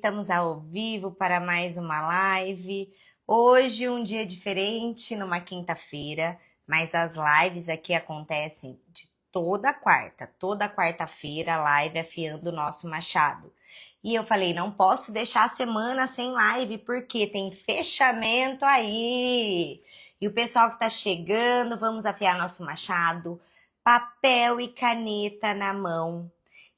estamos ao vivo para mais uma live. Hoje um dia diferente, numa quinta-feira, mas as lives aqui acontecem de toda quarta-feira, live afiando o nosso machado. E eu falei, não posso deixar a semana sem live, porque tem fechamento aí. E o pessoal que tá chegando, vamos afiar nosso machado, papel e caneta na mão.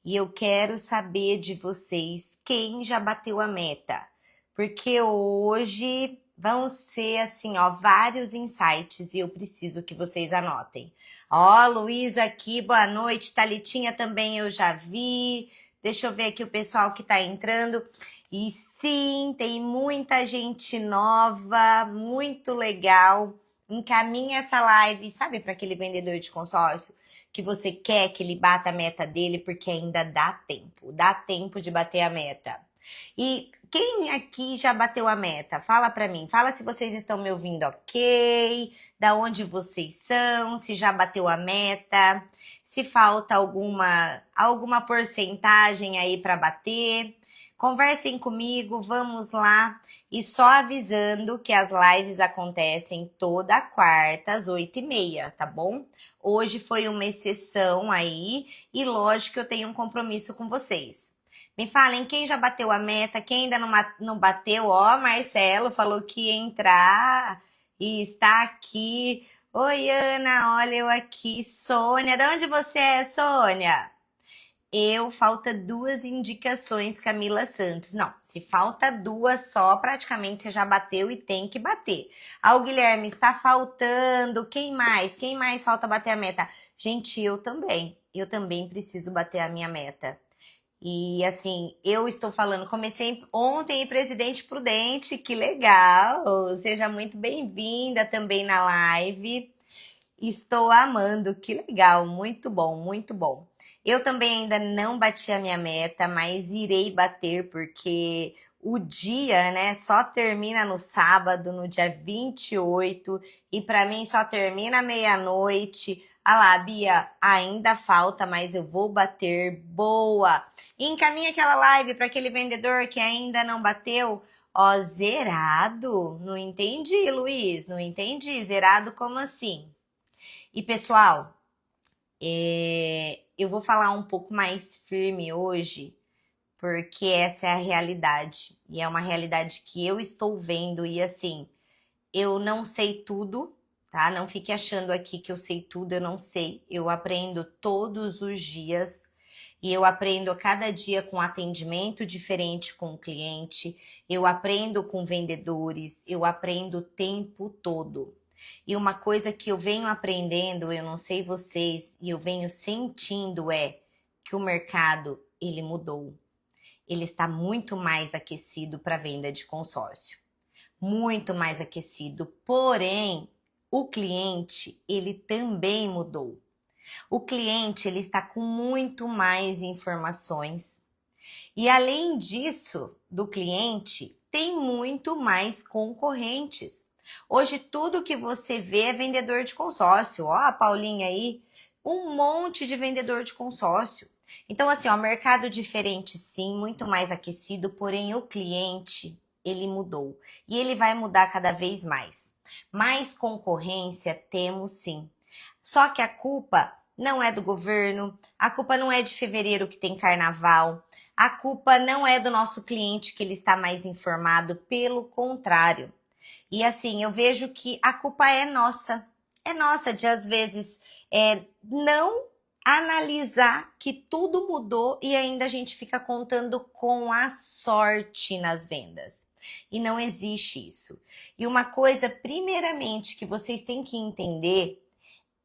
E eu quero saber de vocês quem já bateu a meta. Porque hoje vão ser assim, ó, vários insights e eu preciso que vocês anotem. Ó, Luísa aqui, boa noite. Thalitinha também eu já vi. Deixa eu ver aqui o pessoal que tá entrando. E sim, tem muita gente nova, muito legal. Encaminha essa live, sabe, para aquele vendedor de consórcio que você quer que ele bata a meta dele, porque ainda dá tempo de bater a meta. E quem aqui já bateu a meta? Fala para mim, fala se vocês estão me ouvindo ok, da onde vocês são, se já bateu a meta, se falta alguma porcentagem aí para bater. Conversem comigo, vamos lá. E só avisando que as lives acontecem toda quarta às 8h30, tá bom? Hoje foi uma exceção aí e lógico que eu tenho um compromisso com vocês. Me falem quem já bateu a meta, quem ainda não bateu. Ó, Marcelo falou que ia entrar e está aqui. Oi, Ana, olha eu aqui. Sônia, de onde você é, Sônia? Falta 2 indicações, Camila Santos. Não, se falta 2 só, praticamente você já bateu e tem que bater. O Guilherme, está faltando. Quem mais? Quem mais falta bater a meta? Gente, eu também. Eu também preciso bater a minha meta. E assim, eu estou falando, comecei ontem em Presidente Prudente, que legal! Seja muito bem-vinda também na live. Estou amando, que legal, muito bom, muito bom. Eu também ainda não bati a minha meta, mas irei bater porque o dia, né, só termina no sábado, no dia 28, e para mim só termina meia-noite. Ah lá, Bia, ainda falta, mas eu vou bater. Boa! E encaminha aquela live para aquele vendedor que ainda não bateu. Ó, zerado? Não entendi, Luiz, não entendi. Zerado como assim? E pessoal, eu vou falar um pouco mais firme hoje, porque essa é a realidade. E é uma realidade que eu estou vendo e assim, eu não sei tudo, tá? Não fique achando aqui que eu sei tudo, eu não sei. Eu aprendo todos os dias e eu aprendo a cada dia com atendimento diferente com o cliente, eu aprendo com vendedores, eu aprendo o tempo todo. E uma coisa que eu venho aprendendo, eu não sei vocês, e eu venho sentindo é que o mercado, ele mudou. Ele está muito mais aquecido para venda de consórcio. Muito mais aquecido. Porém, o cliente, ele também mudou. O cliente, ele está com muito mais informações. E além disso, do cliente, tem muito mais concorrentes. Hoje, tudo que você vê é vendedor de consórcio. Ó, a Paulinha aí, um monte de vendedor de consórcio. Então, assim, ó, mercado diferente sim, muito mais aquecido, porém o cliente, ele mudou. E ele vai mudar cada vez mais. Mais concorrência temos sim. Só que a culpa não é do governo, a culpa não é de fevereiro que tem carnaval, a culpa não é do nosso cliente que ele está mais informado, pelo contrário. E assim, eu vejo que a culpa é nossa de às vezes não analisar que tudo mudou e ainda a gente fica contando com a sorte nas vendas. E não existe isso. E uma coisa, primeiramente, que vocês têm que entender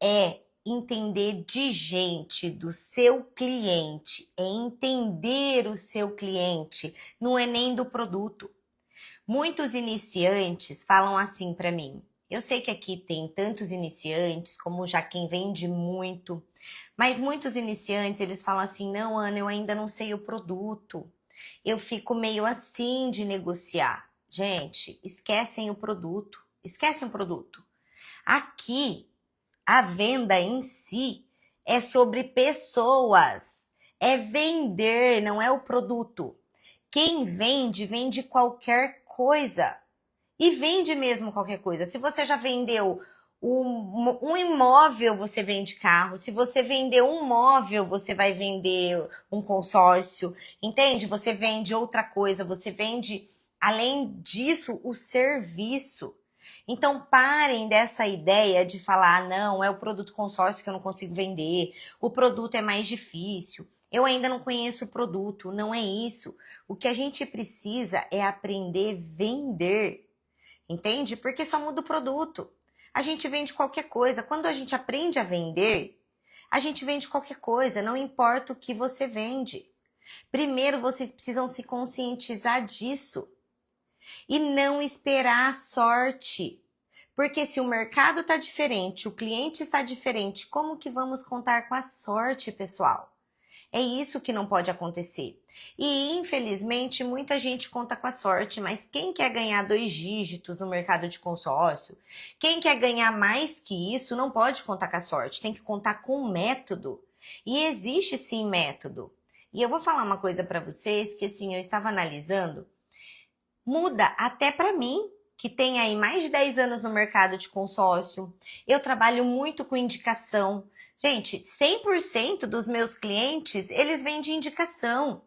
é entender de gente, do seu cliente, é entender o seu cliente, não é nem do produto. Muitos iniciantes falam assim para mim, eu sei que aqui tem tantos iniciantes, como já quem vende muito, mas muitos iniciantes, eles falam assim, não, Ana, eu ainda não sei o produto, eu fico meio assim de negociar. Gente, esquecem o produto. Aqui, a venda em si é sobre pessoas, é vender, não é o produto. Quem vende, vende qualquer coisa. E vende mesmo qualquer coisa. Se você já vendeu um imóvel, você vende carro. Se você vendeu um móvel, você vai vender um consórcio. Entende? Você vende outra coisa. Você vende, além disso, o serviço. Então, parem dessa ideia de falar, não, é o produto consórcio que eu não consigo vender. O produto é mais difícil. Eu ainda não conheço o produto. Não é isso. O que a gente precisa é aprender a vender. Entende? Porque só muda o produto. A gente vende qualquer coisa. Quando a gente aprende a vender, a gente vende qualquer coisa, não importa o que você vende. Primeiro, vocês precisam se conscientizar disso e não esperar a sorte. Porque se o mercado está diferente, o cliente está diferente, como que vamos contar com a sorte, pessoal? É isso que não pode acontecer. E, infelizmente, muita gente conta com a sorte, mas quem quer ganhar 2 dígitos no mercado de consórcio, quem quer ganhar mais que isso, não pode contar com a sorte, tem que contar com um método. E existe sim método. E eu vou falar uma coisa para vocês que, assim, eu estava analisando, muda até para mim, que tem aí mais de 10 anos no mercado de consórcio. Eu trabalho muito com indicação. Gente, 100% dos meus clientes, eles vêm de indicação.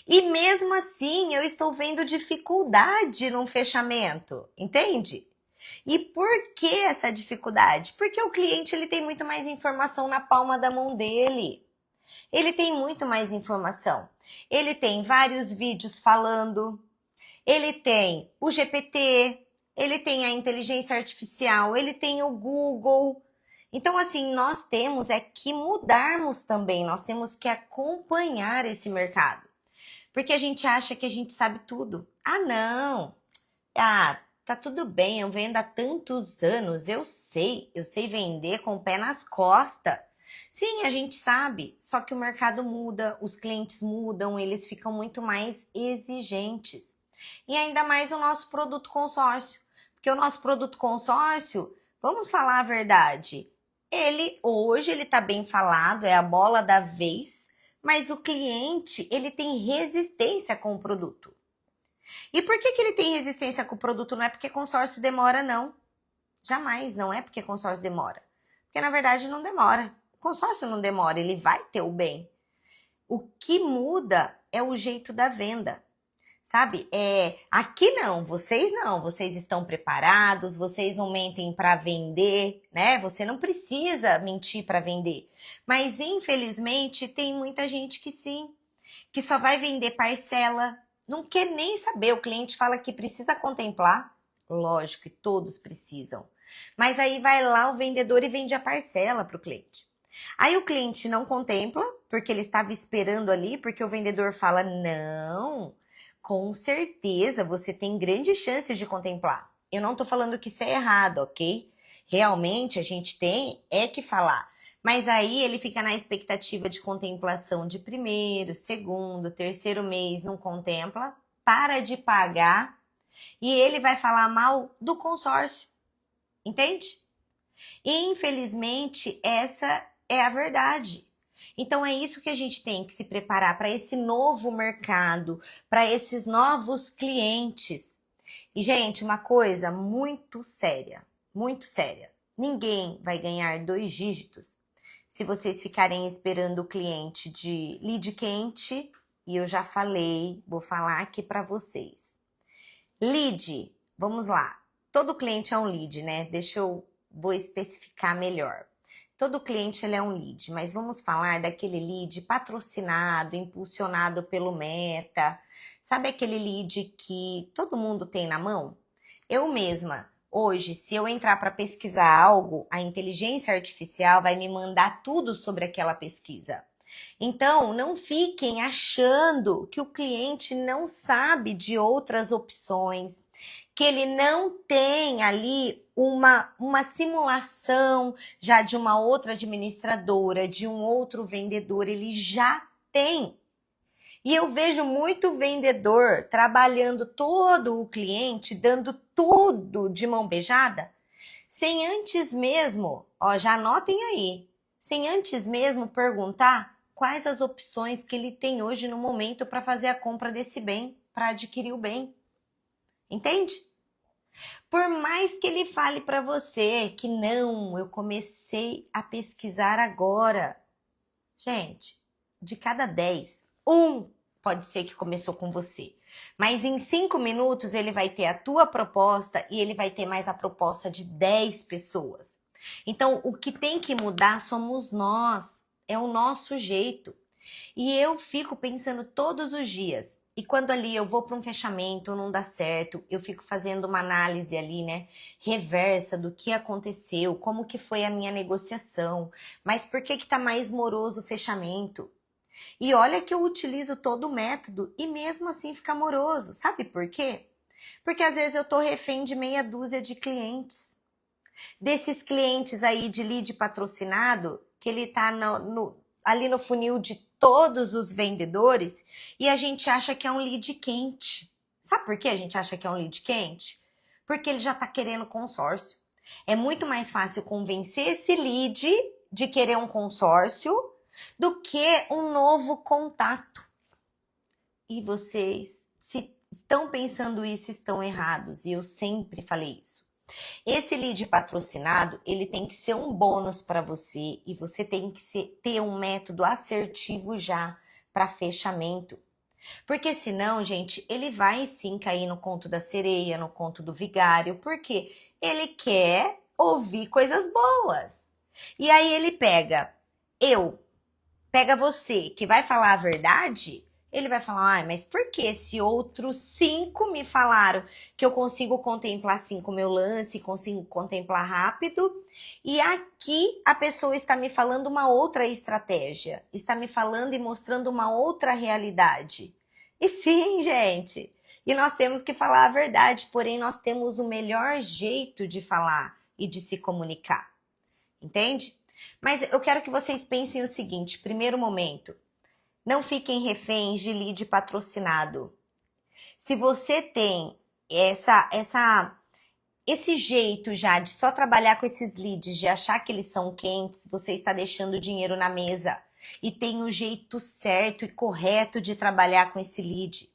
E mesmo assim, eu estou vendo dificuldade no fechamento, entende? E por que essa dificuldade? Porque o cliente ele tem muito mais informação na palma da mão dele. Ele tem muito mais informação. Ele tem vários vídeos falando, ele tem o GPT, ele tem a inteligência artificial, ele tem o Google. Então, assim, nós temos que mudarmos também, nós temos que acompanhar esse mercado. Porque a gente acha que a gente sabe tudo. Ah, não! Ah, tá tudo bem, eu vendo há tantos anos, eu sei vender com o pé nas costas. Sim, a gente sabe, só que o mercado muda, os clientes mudam, eles ficam muito mais exigentes. E ainda mais o nosso produto consórcio. Porque o nosso produto consórcio, vamos falar a verdade, hoje ele está bem falado, é a bola da vez, mas o cliente, ele tem resistência com o produto. E por que ele tem resistência com o produto? Não é porque consórcio demora, não. Jamais, não é porque consórcio demora. Porque, na verdade, não demora. O consórcio não demora, ele vai ter o bem. O que muda é o jeito da venda. Sabe? Aqui não, vocês estão preparados, vocês não mentem para vender, né? Você não precisa mentir para vender. Mas, infelizmente, tem muita gente que sim, que só vai vender parcela, não quer nem saber. O cliente fala que precisa contemplar, lógico que todos precisam. Mas aí vai lá o vendedor e vende a parcela para o cliente. Aí o cliente não contempla, porque ele estava esperando ali, porque o vendedor fala, não, com certeza você tem grandes chances de contemplar. Eu não tô falando que isso é errado, ok? Realmente a gente tem que falar. Mas aí ele fica na expectativa de contemplação de primeiro, segundo, terceiro mês, não contempla, para de pagar e ele vai falar mal do consórcio. Entende? E, infelizmente, essa é a verdade. Então é isso que a gente tem que se preparar para esse novo mercado, para esses novos clientes. E, gente, uma coisa muito séria, muito séria. Ninguém vai ganhar 2 dígitos se vocês ficarem esperando o cliente de lead quente. E eu já falei, vou falar aqui para vocês. Lead, vamos lá. Todo cliente é um lead, né? Vou especificar melhor. Todo cliente ele é um lead, mas vamos falar daquele lead patrocinado, impulsionado pelo Meta. Sabe aquele lead que todo mundo tem na mão? Eu mesma, hoje, se eu entrar para pesquisar algo, a inteligência artificial vai me mandar tudo sobre aquela pesquisa. Então, não fiquem achando que o cliente não sabe de outras opções, que ele não tem ali uma simulação já de uma outra administradora, de um outro vendedor, ele já tem. E eu vejo muito vendedor trabalhando todo o cliente, dando tudo de mão beijada, sem antes mesmo, já anotem aí, sem antes mesmo perguntar quais as opções que ele tem hoje no momento para fazer a compra desse bem, para adquirir o bem. Entende? Por mais que ele fale para você que não, eu comecei a pesquisar agora. Gente, de cada 10, um pode ser que começou com você. Mas em 5 minutos ele vai ter a tua proposta e ele vai ter mais a proposta de 10 pessoas. Então, o que tem que mudar somos nós. É o nosso jeito. E eu fico pensando todos os dias. E quando ali eu vou para um fechamento, não dá certo, eu fico fazendo uma análise ali, né, reversa do que aconteceu, como que foi a minha negociação, mas por que tá mais moroso o fechamento? E olha que eu utilizo todo o método e mesmo assim fica moroso. Sabe por quê? Porque às vezes eu tô refém de meia dúzia de clientes. Desses clientes aí de lead patrocinado, que ele tá ali no funil de todos os vendedores e a gente acha que é um lead quente. Sabe por que a gente acha que é um lead quente? Porque ele já tá querendo consórcio. É muito mais fácil convencer esse lead de querer um consórcio do que um novo contato. E vocês, se estão pensando isso, estão errados. E eu sempre falei isso. Esse lead patrocinado, ele tem que ser um bônus para você e você tem que ter um método assertivo já para fechamento. Porque senão, gente, ele vai sim cair no conto da sereia, no conto do vigário, porque ele quer ouvir coisas boas. E aí ele pega você, que vai falar a verdade, ele vai falar, mas por que se outros 5 me falaram que eu consigo contemplar assim com o meu lance, consigo contemplar rápido, e aqui a pessoa está me falando uma outra estratégia, está me falando e mostrando uma outra realidade. E sim, gente, e nós temos que falar a verdade, porém nós temos o melhor jeito de falar e de se comunicar, entende? Mas eu quero que vocês pensem o seguinte, primeiro momento, não fiquem reféns de lead patrocinado. Se você tem esse jeito já de só trabalhar com esses leads, de achar que eles são quentes, você está deixando dinheiro na mesa. E tem o jeito certo e correto de trabalhar com esse lead.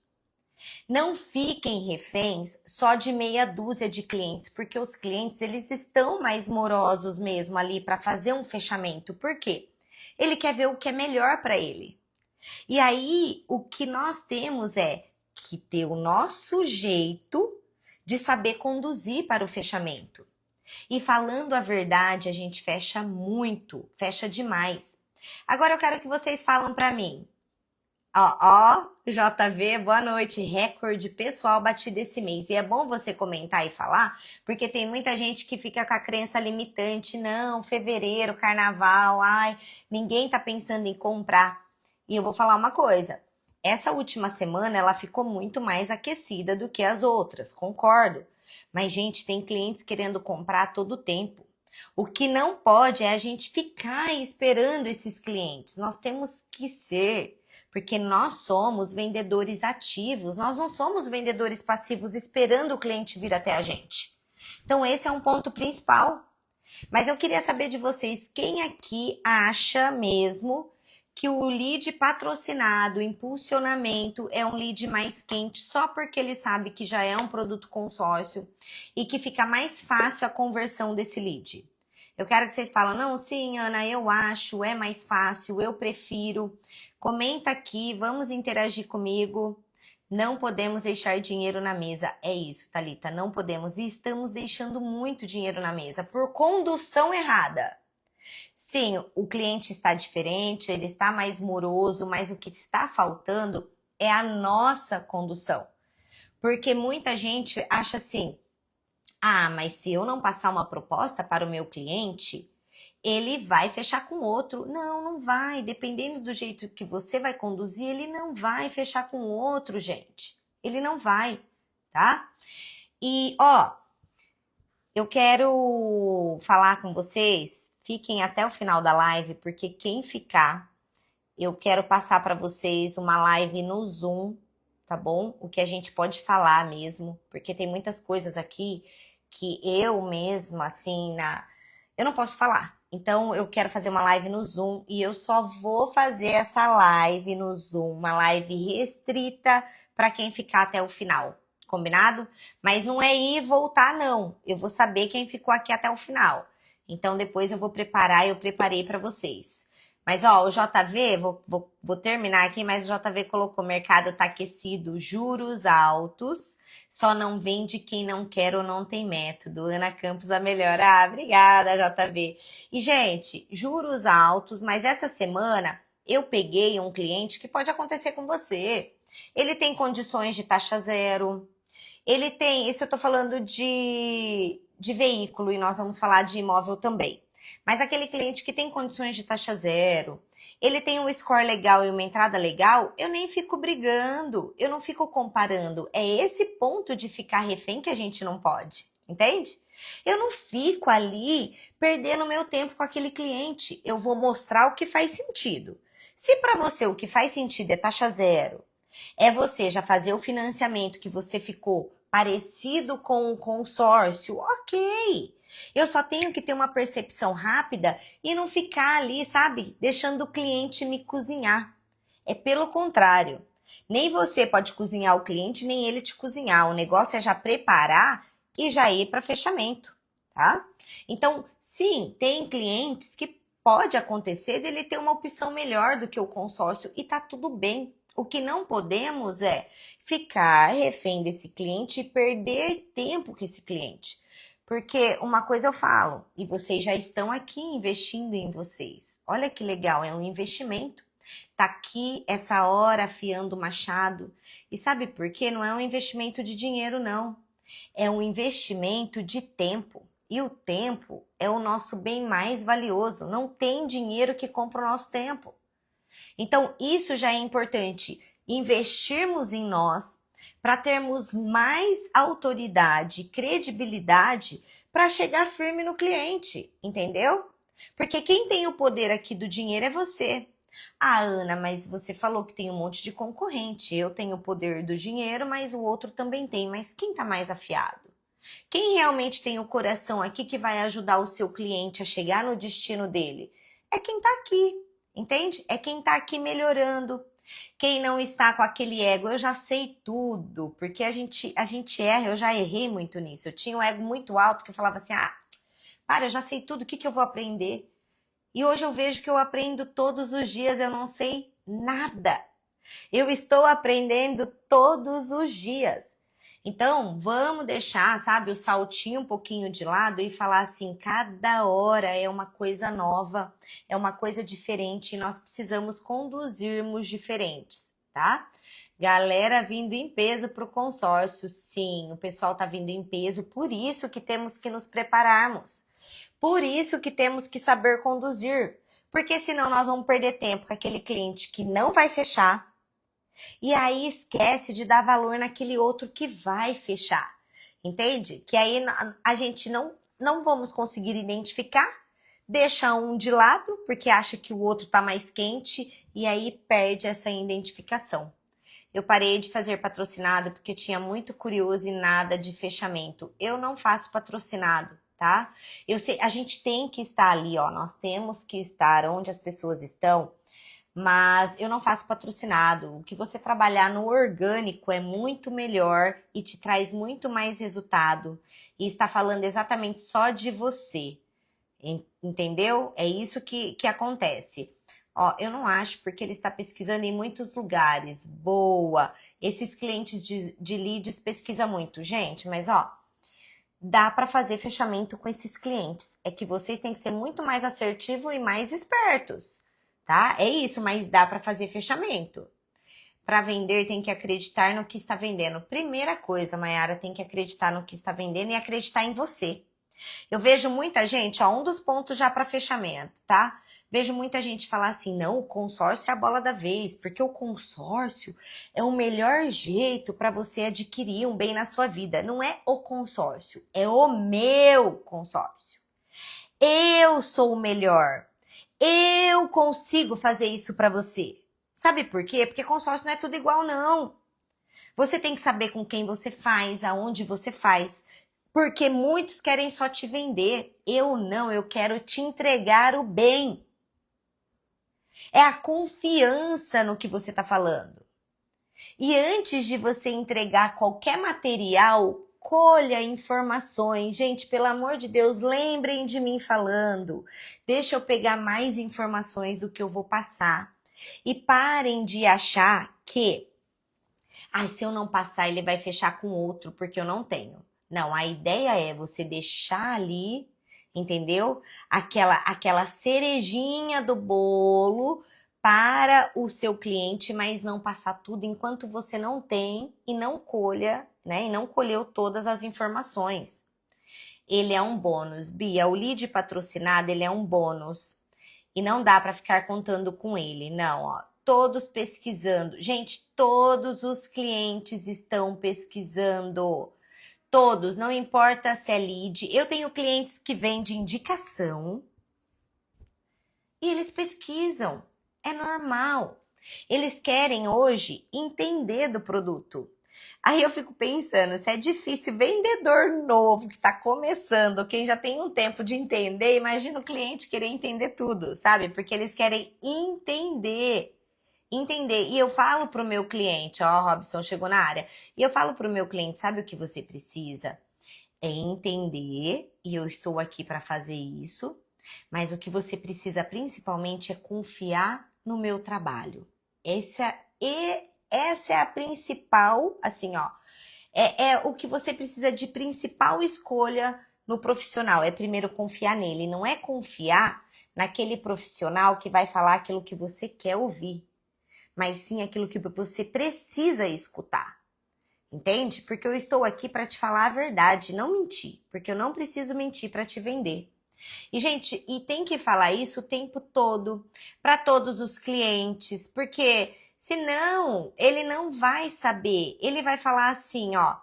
Não fiquem reféns só de meia dúzia de clientes, porque os clientes eles estão mais morosos mesmo ali para fazer um fechamento. Por quê? Ele quer ver o que é melhor para ele. E aí, o que nós temos é que ter o nosso jeito de saber conduzir para o fechamento. E falando a verdade, a gente fecha muito, fecha demais. Agora eu quero que vocês falem para mim. JV, boa noite. Recorde pessoal batido esse mês. E é bom você comentar e falar, porque tem muita gente que fica com a crença limitante. Não, fevereiro, carnaval, ninguém tá pensando em comprar. E eu vou falar uma coisa. Essa última semana, ela ficou muito mais aquecida do que as outras, concordo. Mas, gente, tem clientes querendo comprar a todo tempo. O que não pode é a gente ficar esperando esses clientes. Nós temos que ser, porque nós somos vendedores ativos, nós não somos vendedores passivos esperando o cliente vir até a gente. Então, esse é um ponto principal. Mas eu queria saber de vocês, quem aqui acha mesmo que o lead patrocinado, impulsionamento, é um lead mais quente só porque ele sabe que já é um produto consórcio e que fica mais fácil a conversão desse lead? Eu quero que vocês falem, não, sim, Ana, eu acho, é mais fácil, eu prefiro. Comenta aqui, vamos interagir comigo. Não podemos deixar dinheiro na mesa. É isso, Thalita, não podemos. E estamos deixando muito dinheiro na mesa por condução errada. Sim, o cliente está diferente, ele está mais moroso, mas o que está faltando é a nossa condução. Porque muita gente acha assim, mas se eu não passar uma proposta para o meu cliente, ele vai fechar com outro. Não, não vai. Dependendo do jeito que você vai conduzir, ele não vai fechar com outro, gente. Ele não vai, tá? E, eu quero falar com vocês, fiquem até o final da live, porque quem ficar, eu quero passar para vocês uma live no Zoom, tá bom? O que a gente pode falar mesmo, porque tem muitas coisas aqui que eu mesma, assim, eu não posso falar. Então, eu quero fazer uma live no Zoom e eu só vou fazer essa live no Zoom, uma live restrita para quem ficar até o final. Combinado? Mas não é ir e voltar, não. Eu vou saber quem ficou aqui até o final. Então, depois eu vou preparar, eu preparei para vocês. Mas, ó, o JV, vou terminar aqui, mas o JV colocou: mercado tá aquecido, juros altos, só não vende quem não quer ou não tem método. Ana Campos, a melhor. Ah, obrigada, JV. E, gente, juros altos, mas essa semana eu peguei um cliente que pode acontecer com você. Ele tem condições de taxa zero, ele tem, isso eu tô falando de veículo e nós vamos falar de imóvel também. Mas aquele cliente que tem condições de taxa zero, ele tem um score legal e uma entrada legal, eu nem fico brigando, eu não fico comparando. É esse ponto de ficar refém que a gente não pode, entende? Eu não fico ali perdendo meu tempo com aquele cliente. Eu vou mostrar o que faz sentido. Se para você o que faz sentido é taxa zero, é você já fazer o financiamento que você ficou parecido com o consórcio, ok. Eu só tenho que ter uma percepção rápida e não ficar ali, sabe, deixando o cliente me cozinhar. É pelo contrário. Nem você pode cozinhar o cliente, nem ele te cozinhar. O negócio é já preparar e já ir para fechamento, tá? Então, sim, tem clientes que pode acontecer dele ter uma opção melhor do que o consórcio e tá tudo bem. O que não podemos é ficar refém desse cliente e perder tempo com esse cliente. Porque uma coisa eu falo, e vocês já estão aqui investindo em vocês. Olha que legal, é um investimento. Tá aqui essa hora afiando o machado. E sabe por quê? Não é um investimento de dinheiro, não. É um investimento de tempo. E o tempo é o nosso bem mais valioso. Não tem dinheiro que compra o nosso tempo. Então, isso já é importante, investirmos em nós para termos mais autoridade, credibilidade para chegar firme no cliente, entendeu? Porque quem tem o poder aqui do dinheiro é você. Ah, Ana, mas você falou que tem um monte de concorrente. Eu tenho o poder do dinheiro, mas o outro também tem. Mas quem está mais afiado? Quem realmente tem o coração aqui que vai ajudar o seu cliente a chegar no destino dele? É quem está aqui, entende? É quem está aqui melhorando. Quem não está com aquele ego, eu já sei tudo, porque a gente erra, eu já errei muito nisso. Eu tinha um ego muito alto que eu falava assim: ah, para, eu já sei tudo, o que eu vou aprender? E hoje eu vejo que eu aprendo todos os dias, eu não sei nada. Eu estou aprendendo todos os dias. Então, vamos deixar, sabe, o saltinho um pouquinho de lado e falar assim: cada hora é uma coisa nova, é uma coisa diferente e nós precisamos conduzirmos diferentes, tá? Galera vindo em peso para o consórcio, sim, o pessoal tá vindo em peso, por isso que temos que nos prepararmos, por isso que temos que saber conduzir, porque senão nós vamos perder tempo com aquele cliente que não vai fechar, e aí esquece de dar valor naquele outro que vai fechar. Entende? Que aí a gente não vamos conseguir identificar, deixa um de lado, porque acha que o outro tá mais quente, e aí perde essa identificação. Eu parei de fazer patrocinado porque tinha muito curioso e nada de fechamento. Eu não faço patrocinado, tá? Eu sei, a gente tem que estar ali, ó. Nós temos que estar onde as pessoas estão, mas eu não faço patrocinado. O que você trabalhar no orgânico é muito melhor e te traz muito mais resultado. E está falando exatamente só de você. Entendeu? É isso que acontece. Ó, eu não acho porque ele está pesquisando em muitos lugares. Boa! Esses clientes de leads pesquisam muito. Gente, mas ó, dá para fazer fechamento com esses clientes. É que vocês têm que ser muito mais assertivos e mais espertos, tá? É isso, mas dá para fazer fechamento. Para vender, tem que acreditar no que está vendendo. Primeira coisa, Mayara, tem que acreditar no que está vendendo e acreditar em você. Eu vejo muita gente, ó, um dos pontos já para fechamento, tá? Vejo muita gente falar assim: não, o consórcio é a bola da vez, porque o consórcio é o melhor jeito para você adquirir um bem na sua vida. Não é o consórcio, é o meu consórcio. Eu sou o melhor. Eu consigo fazer isso para você. Sabe por quê? Porque consórcio não é tudo igual, não. Você tem que saber com quem você faz, aonde você faz. Porque muitos querem só te vender. Eu não, eu quero te entregar o bem. É a confiança no que você está falando. E antes de você entregar qualquer material, colha informações. Gente, pelo amor de Deus, lembrem de mim falando. Deixa eu pegar mais informações do que eu vou passar. E parem de achar que, se eu não passar, ele vai fechar com outro, porque eu não tenho. Não, a ideia é você deixar ali, entendeu? Aquela cerejinha do bolo para o seu cliente, mas não passar tudo enquanto você não tem e não colha, né? E não colheu todas as informações. Ele é um bônus, Bia. O lead patrocinado, ele é um bônus. E não dá para ficar contando com ele, não, ó. Todos pesquisando. Gente, todos os clientes estão pesquisando. Todos, não importa se é lead. Eu tenho clientes que vêm de indicação e eles pesquisam. É normal. Eles querem hoje entender do produto. Aí eu fico pensando, se é difícil vendedor novo que está começando, quem já tem um tempo de entender, imagina o cliente querer entender tudo, sabe? Porque eles querem entender. E eu falo pro meu cliente, ó, Robson chegou na área, e eu falo pro meu cliente, sabe o que você precisa? É entender, e eu estou aqui para fazer isso, mas o que você precisa principalmente é confiar no meu trabalho. Essa é a principal, assim, ó, é o que você precisa de principal escolha no profissional, é primeiro confiar nele, não é confiar naquele profissional que vai falar aquilo que você quer ouvir, mas sim aquilo que você precisa escutar. Entende? Porque eu estou aqui para te falar a verdade, não mentir, porque eu não preciso mentir para te vender. E, gente, e tem que falar isso o tempo todo, para todos os clientes, porque senão ele não vai saber. Ele vai falar assim, ó,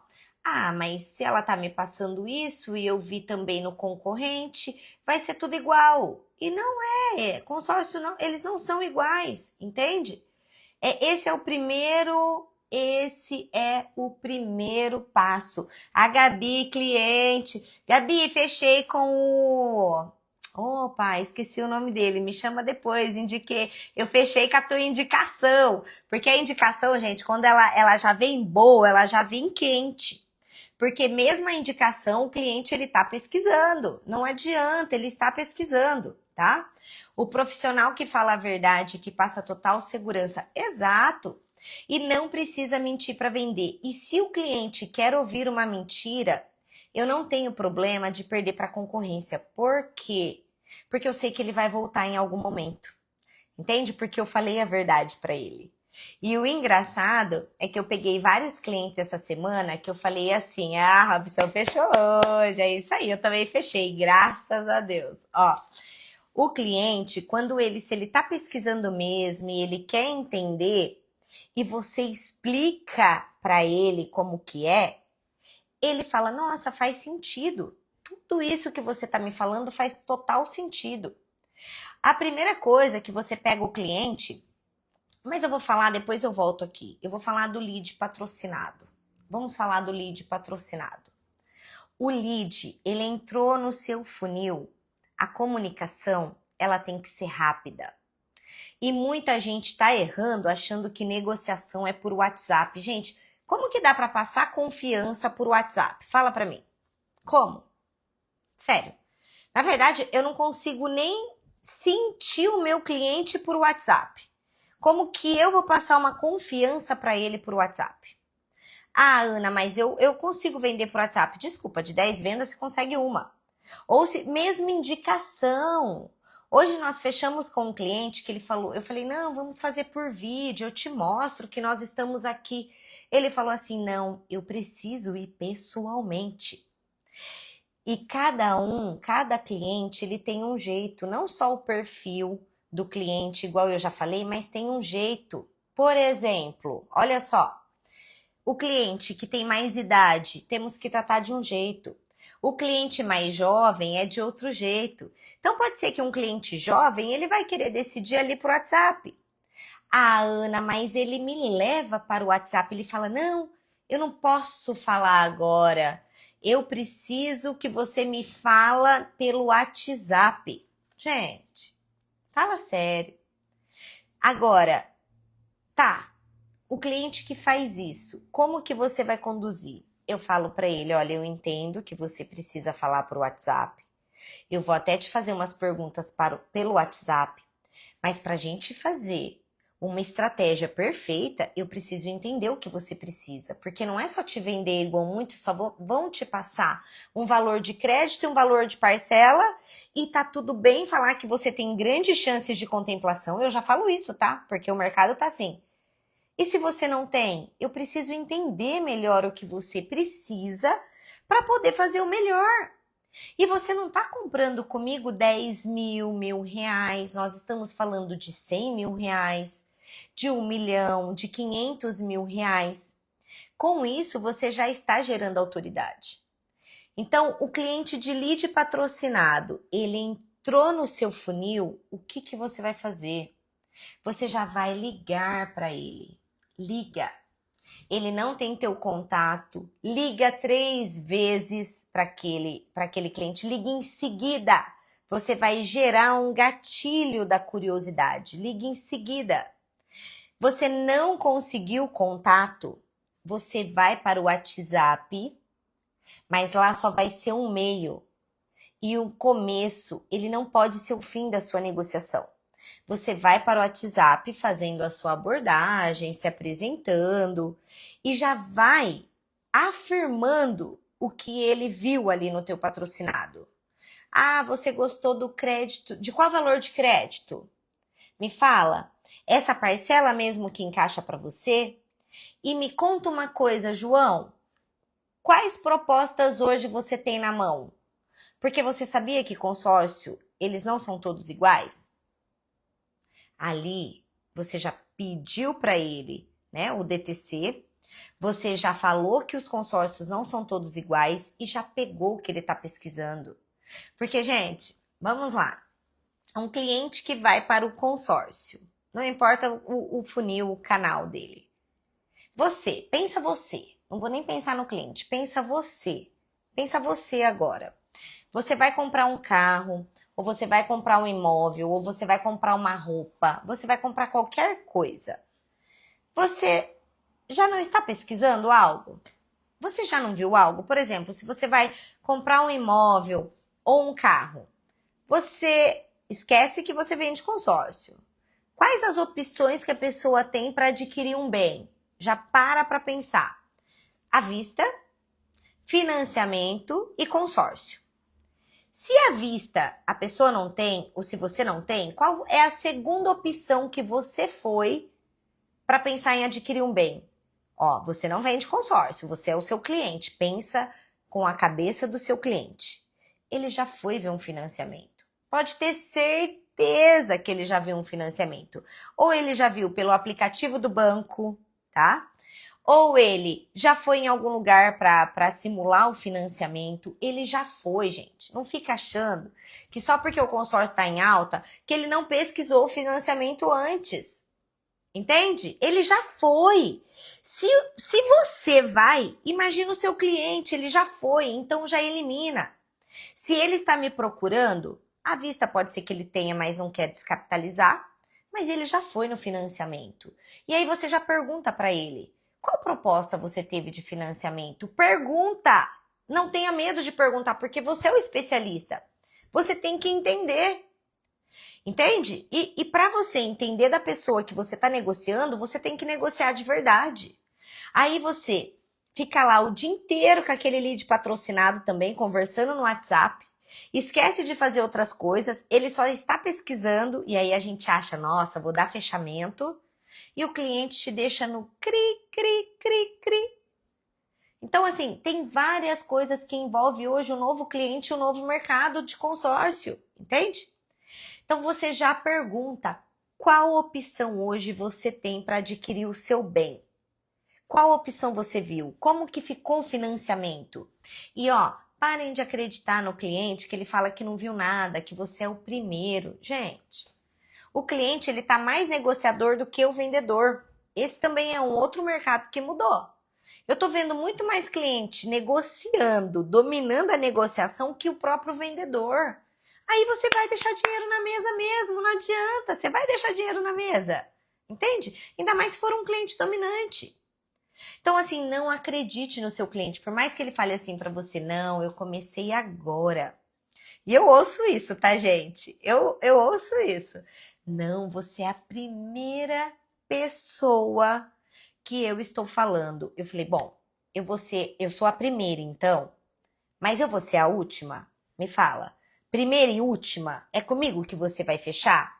mas se ela tá me passando isso e eu vi também no concorrente, vai ser tudo igual. E não é, consórcio não, eles não são iguais, entende? Esse é o primeiro passo. A Gabi, cliente. Gabi, fechei com o... Opa, esqueci o nome dele. Me chama depois. Indiquei. Eu fechei com a tua indicação. Porque a indicação, gente, quando ela já vem boa, ela já vem quente. Porque mesmo a indicação, o cliente ele tá pesquisando. Não adianta, ele está pesquisando, tá? O profissional que fala a verdade, que passa total segurança, exato. E não precisa mentir para vender. E se o cliente quer ouvir uma mentira, eu não tenho problema de perder para a concorrência. Por quê? Porque eu sei que ele vai voltar em algum momento. Entende? Porque eu falei a verdade para ele. E o engraçado é que eu peguei vários clientes essa semana que eu falei assim, Robson, fechou hoje, é isso aí, eu também fechei, graças a Deus. Ó, o cliente, se ele tá pesquisando mesmo e ele quer entender, e você explica para ele como que é, ele fala, nossa, faz sentido. Tudo isso que você tá me falando faz total sentido. A primeira coisa que você pega o cliente, mas eu vou falar, depois eu volto aqui. Eu vou falar do lead patrocinado. Vamos falar do lead patrocinado. O lead, ele entrou no seu funil. A comunicação, ela tem que ser rápida. E muita gente está errando achando que negociação é por WhatsApp. Gente, como que dá para passar confiança por WhatsApp? Fala para mim. Como? Sério. Na verdade, eu não consigo nem sentir o meu cliente por WhatsApp. Como que eu vou passar uma confiança para ele por WhatsApp? Ana, mas eu consigo vender por WhatsApp. Desculpa, de 10 vendas você consegue uma. Ou se mesmo indicação. Hoje nós fechamos com um cliente que ele falou, eu falei, não, vamos fazer por vídeo, eu te mostro que nós estamos aqui. Ele falou assim, não, eu preciso ir pessoalmente. E cada cliente, ele tem um jeito, não só o perfil do cliente, igual eu já falei, mas tem um jeito. Por exemplo, olha só, o cliente que tem mais idade, temos que tratar de um jeito. O cliente mais jovem é de outro jeito. Então pode ser que um cliente jovem, ele vai querer decidir ali por WhatsApp. Ana, mas ele me leva para o WhatsApp, ele fala, não, eu não posso falar agora. Eu preciso que você me fala pelo WhatsApp. Gente, fala sério. Agora, tá, o cliente que faz isso, como que você vai conduzir? Eu falo para ele, olha, eu entendo que você precisa falar por WhatsApp. Eu vou até te fazer umas perguntas pelo WhatsApp, mas para a gente fazer uma estratégia perfeita, eu preciso entender o que você precisa, porque não é só te vender igual muito, só vão te passar um valor de crédito e um valor de parcela, e tá tudo bem falar que você tem grandes chances de contemplação, eu já falo isso, tá? Porque o mercado tá assim. E se você não tem, eu preciso entender melhor o que você precisa para poder fazer o melhor. E você não está comprando comigo 10 mil, R$ 1.000. Nós estamos falando de 100 mil reais, de 1 milhão, de 500 mil reais. Com isso, você já está gerando autoridade. Então, o cliente de lead patrocinado, ele entrou no seu funil, o que você vai fazer? Você já vai ligar para ele. Liga. Ele não tem teu contato, liga 3 vezes para aquele cliente, liga em seguida. Você vai gerar um gatilho da curiosidade, liga em seguida. Você não conseguiu contato, você vai para o WhatsApp, mas lá só vai ser um meio. E o começo, ele não pode ser o fim da sua negociação. Você vai para o WhatsApp fazendo a sua abordagem, se apresentando e já vai afirmando o que ele viu ali no teu patrocinado. Ah, você gostou do crédito? De qual valor de crédito? Me fala. Essa parcela mesmo que encaixa para você? E me conta uma coisa, João. Quais propostas hoje você tem na mão? Porque você sabia que consórcio, eles não são todos iguais? Ali, você já pediu para ele, né, o DTC, você já falou que os consórcios não são todos iguais e já pegou o que ele está pesquisando. Porque, gente, vamos lá. Um cliente que vai para o consórcio, não importa o funil, o canal dele. Pensa você, não vou nem pensar no cliente, pensa você agora. Você vai comprar um carro, ou você vai comprar um imóvel, ou você vai comprar uma roupa, você vai comprar qualquer coisa. Você já não está pesquisando algo? Você já não viu algo? Por exemplo, se você vai comprar um imóvel ou um carro, você esquece que você vende consórcio. Quais as opções que a pessoa tem para adquirir um bem? Já para pensar. À vista, financiamento e consórcio. Se à vista a pessoa não tem, ou se você não tem, qual é a segunda opção que você foi para pensar em adquirir um bem? Ó, você não vende consórcio, você é o seu cliente, pensa com a cabeça do seu cliente. Ele já foi ver um financiamento. Pode ter certeza que ele já viu um financiamento. Ou ele já viu pelo aplicativo do banco, tá? Ou ele já foi em algum lugar para simular o financiamento. Ele já foi, gente. Não fica achando que só porque o consórcio está em alta, que ele não pesquisou o financiamento antes. Entende? Ele já foi. Se você vai, imagina o seu cliente, ele já foi, então já elimina. Se ele está me procurando, à vista pode ser que ele tenha, mas não quer descapitalizar, mas ele já foi no financiamento. E aí você já pergunta para ele, qual proposta você teve de financiamento? Pergunta! Não tenha medo de perguntar, porque você é o especialista. Você tem que entender. Entende? E para você entender da pessoa que você está negociando, você tem que negociar de verdade. Aí você fica lá o dia inteiro com aquele lead patrocinado também, conversando no WhatsApp, esquece de fazer outras coisas, ele só está pesquisando e aí a gente acha, nossa, vou dar fechamento e o cliente te deixa no cri, cri, cri, cri. Então, assim, tem várias coisas que envolvem hoje o novo cliente e o novo mercado de consórcio, entende? Então, você já pergunta qual opção hoje você tem para adquirir o seu bem. Qual opção você viu? Como que ficou o financiamento? E ó, parem de acreditar no cliente que ele fala que não viu nada, que você é o primeiro. Gente, o cliente ele tá mais negociador do que o vendedor. Esse também é um outro mercado que mudou. Eu tô vendo muito mais cliente negociando, dominando a negociação que o próprio vendedor. Aí você vai deixar dinheiro na mesa mesmo, não adianta, você vai deixar dinheiro na mesa, entende? Ainda mais se for um cliente dominante. Então, assim, não acredite no seu cliente, por mais que ele fale assim pra você, não, eu comecei agora. E eu ouço isso, tá, gente? Eu ouço isso. Não, você é a primeira pessoa que eu estou falando. Eu falei, bom, eu sou a primeira, então, mas eu vou ser a última? Me fala. Primeira e última, é comigo que você vai fechar?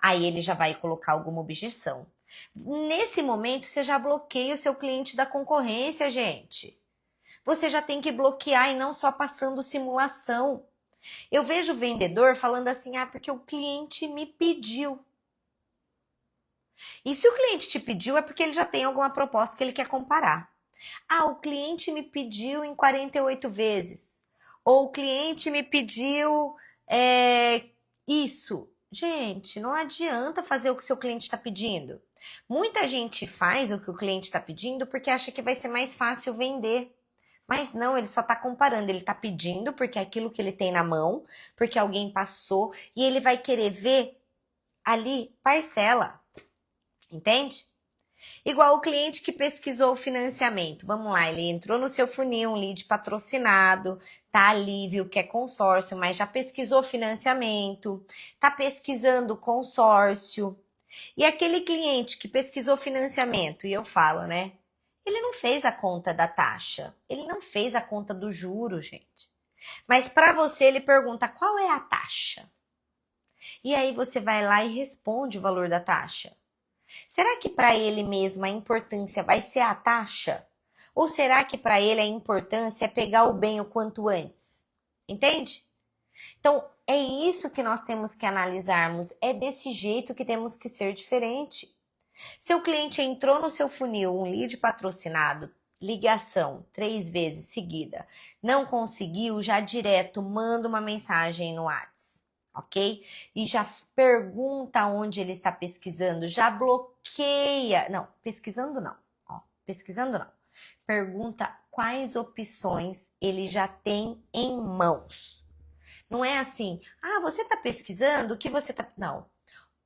Aí ele já vai colocar alguma objeção. Nesse momento, você já bloqueia o seu cliente da concorrência, gente. Você já tem que bloquear e não só passando simulação. Eu vejo o vendedor falando assim, porque o cliente me pediu. E se o cliente te pediu, é porque ele já tem alguma proposta que ele quer comparar. O cliente me pediu em 48 vezes. Ou o cliente me pediu isso. Gente, não adianta fazer o que o seu cliente está pedindo. Muita gente faz o que o cliente está pedindo porque acha que vai ser mais fácil vender. Mas não, ele só está comparando. Ele está pedindo porque é aquilo que ele tem na mão, porque alguém passou, e ele vai querer ver ali parcela. Entende? Igual o cliente que pesquisou o financiamento. Vamos lá, ele entrou no seu funil, um lead patrocinado, tá ali, viu que é consórcio, mas já pesquisou financiamento, tá pesquisando consórcio. E aquele cliente que pesquisou financiamento, e eu falo, né? Ele não fez a conta da taxa, ele não fez a conta do juro, gente. Mas para você ele pergunta qual é a taxa. E aí você vai lá e responde o valor da taxa. Será que para ele mesmo a importância vai ser a taxa? Ou será que para ele a importância é pegar o bem o quanto antes? Entende? Então, é isso que nós temos que analisarmos. É desse jeito que temos que ser diferente. Seu cliente entrou no seu funil, um lead patrocinado, ligação 3 vezes seguida, não conseguiu, já direto manda uma mensagem no WhatsApp. Ok? E já pergunta onde ele está pesquisando, já bloqueia. Não, pesquisando não. Pesquisando não. Pergunta quais opções ele já tem em mãos. Não é assim, você está pesquisando, o que você está... Não.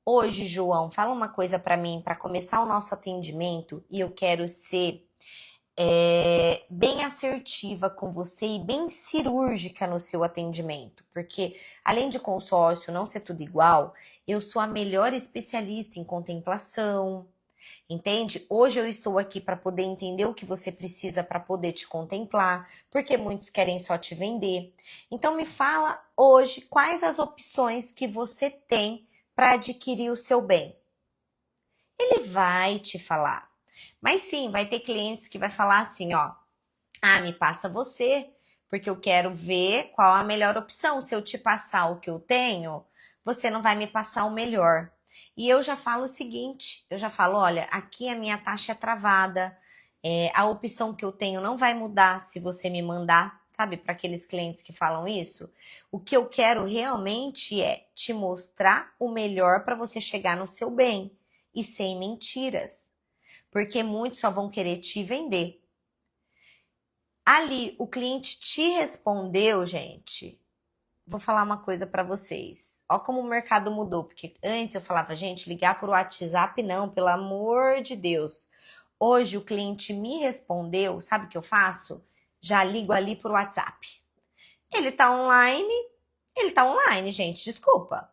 Hoje, João, fala uma coisa para mim, para começar o nosso atendimento, e eu quero ser bem assertiva com você e bem cirúrgica no seu atendimento, porque além de consórcio não ser tudo igual, eu sou a melhor especialista em contemplação, entende? Hoje eu estou aqui para poder entender o que você precisa para poder te contemplar, porque muitos querem só te vender. Então me fala hoje quais as opções que você tem para adquirir o seu bem. Ele vai te falar. Mas sim, vai ter clientes que vai falar assim, me passa você, porque eu quero ver qual a melhor opção. Se eu te passar o que eu tenho, você não vai me passar o melhor. E eu já falo o seguinte, olha, aqui a minha taxa é travada, a opção que eu tenho não vai mudar se você me mandar, sabe, para aqueles clientes que falam isso. O que eu quero realmente é te mostrar o melhor para você chegar no seu bem e sem mentiras. Porque muitos só vão querer te vender. Ali, o cliente te respondeu, gente. Vou falar uma coisa para vocês. Ó como o mercado mudou. Porque antes eu falava, gente, ligar por WhatsApp não, pelo amor de Deus. Hoje o cliente me respondeu, sabe o que eu faço? Já ligo ali por WhatsApp. Ele tá online, gente, desculpa.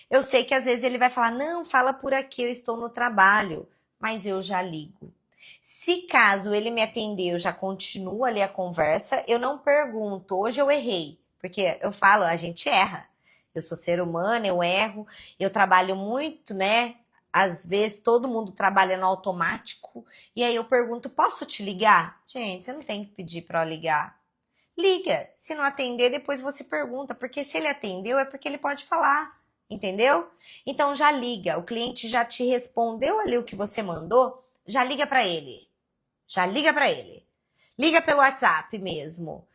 Eu sei que às vezes ele vai falar, não, fala por aqui, eu estou no trabalho. Mas eu já ligo. Se caso ele me atender, eu já continuo ali a conversa, eu não pergunto, hoje eu errei, porque eu falo, a gente erra. Eu sou ser humano, eu erro, eu trabalho muito, né? Às vezes todo mundo trabalha no automático, e aí eu pergunto, posso te ligar? Gente, você não tem que pedir para ligar. Liga, se não atender, depois você pergunta, porque se ele atendeu é porque ele pode falar. Entendeu? Então já liga, o cliente já te respondeu ali o que você mandou, já liga para ele. Já liga para ele. Liga pelo WhatsApp mesmo.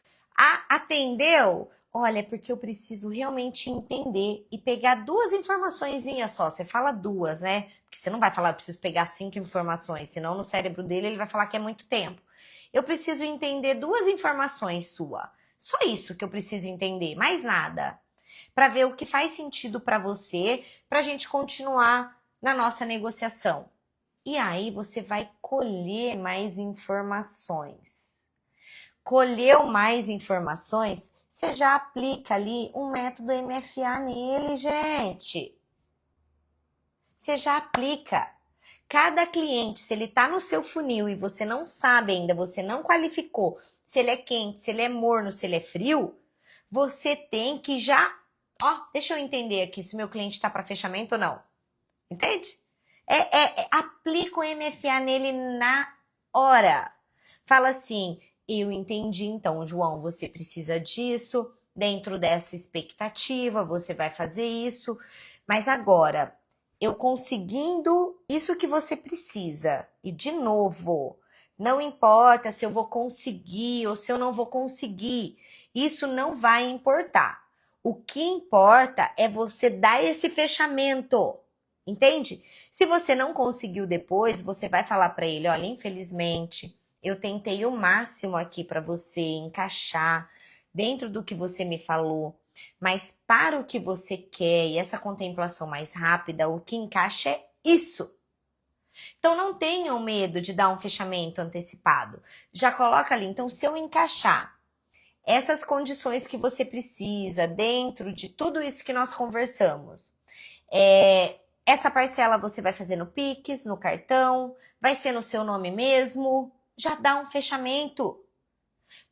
Atendeu? Olha, é porque eu preciso realmente entender e pegar 2 informaçõezinhas só. Você fala 2, né? Porque você não vai falar, eu preciso pegar 5 informações, senão no cérebro dele ele vai falar que é muito tempo. Eu preciso entender 2 informações sua. Só isso que eu preciso entender, mais nada. Para ver o que faz sentido para você, para a gente continuar na nossa negociação. E aí você vai colher mais informações. Colheu mais informações, você já aplica ali um método MFA nele, gente. Você já aplica. Cada cliente, se ele está no seu funil e você não sabe ainda, você não qualificou se ele é quente, se ele é morno, se ele é frio, você tem que já... deixa eu entender aqui se meu cliente está para fechamento ou não. Entende? Aplica o MFA nele na hora. Fala assim, eu entendi, então, João, você precisa disso, dentro dessa expectativa, você vai fazer isso, mas agora, eu conseguindo isso que você precisa, e de novo, não importa se eu vou conseguir ou se eu não vou conseguir, isso não vai importar. O que importa é você dar esse fechamento. Entende? Se você não conseguiu depois, você vai falar para ele, olha, infelizmente, eu tentei o máximo aqui para você encaixar dentro do que você me falou, mas para o que você quer e essa contemplação mais rápida, o que encaixa é isso. Então não tenham medo de dar um fechamento antecipado. Já coloca ali, então se eu encaixar essas condições que você precisa dentro de tudo isso que nós conversamos, essa parcela você vai fazer no Pix, no cartão, vai ser no seu nome mesmo, já dá um fechamento.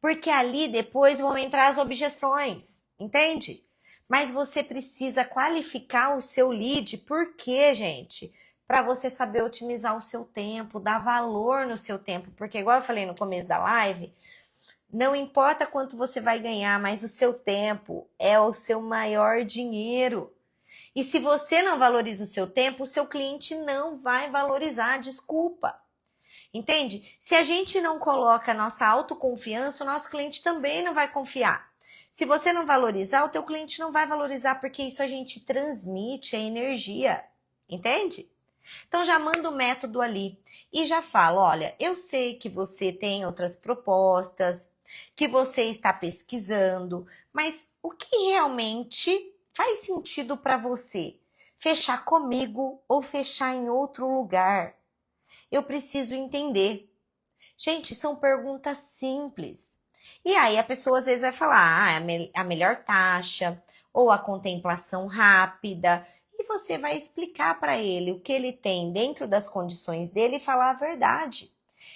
Porque ali depois vão entrar as objeções, entende? Mas você precisa qualificar o seu lead, por quê, gente? Para você saber otimizar o seu tempo, dar valor no seu tempo, porque igual eu falei no começo da live, não importa quanto você vai ganhar, mas o seu tempo é o seu maior dinheiro. E se você não valoriza o seu tempo, o seu cliente não vai valorizar, desculpa. Entende? Se a gente não coloca a nossa autoconfiança, o nosso cliente também não vai confiar. Se você não valorizar, o teu cliente não vai valorizar, porque isso a gente transmite, é energia. Entende? Então já manda o método ali e já fala, olha, eu sei que você tem outras propostas, que você está pesquisando, mas o que realmente faz sentido para você? Fechar comigo ou fechar em outro lugar? Eu preciso entender. Gente, são perguntas simples. E aí a pessoa às vezes vai falar, a melhor taxa, ou a contemplação rápida, e você vai explicar para ele o que ele tem dentro das condições dele e falar a verdade.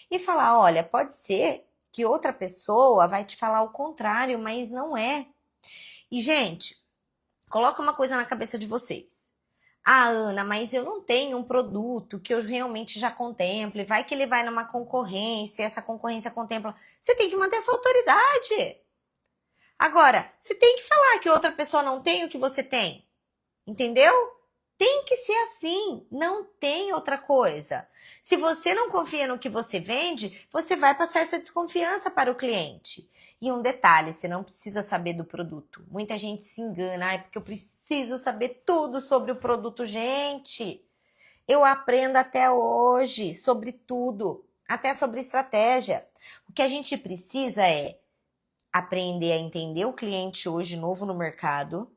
E falar, olha, pode ser que outra pessoa vai te falar o contrário, mas não é. E, gente, coloca uma coisa na cabeça de vocês. Ana, mas eu não tenho um produto que eu realmente já contemple. Vai que ele vai numa concorrência, essa concorrência contempla. Você tem que manter a sua autoridade. Agora, você tem que falar que outra pessoa não tem o que você tem. Entendeu? Tem que ser assim, não tem outra coisa. Se você não confia no que você vende, você vai passar essa desconfiança para o cliente. E um detalhe, você não precisa saber do produto. Muita gente se engana, porque eu preciso saber tudo sobre o produto. Gente, eu aprendo até hoje sobre tudo, até sobre estratégia. O que a gente precisa é aprender a entender o cliente hoje novo no mercado,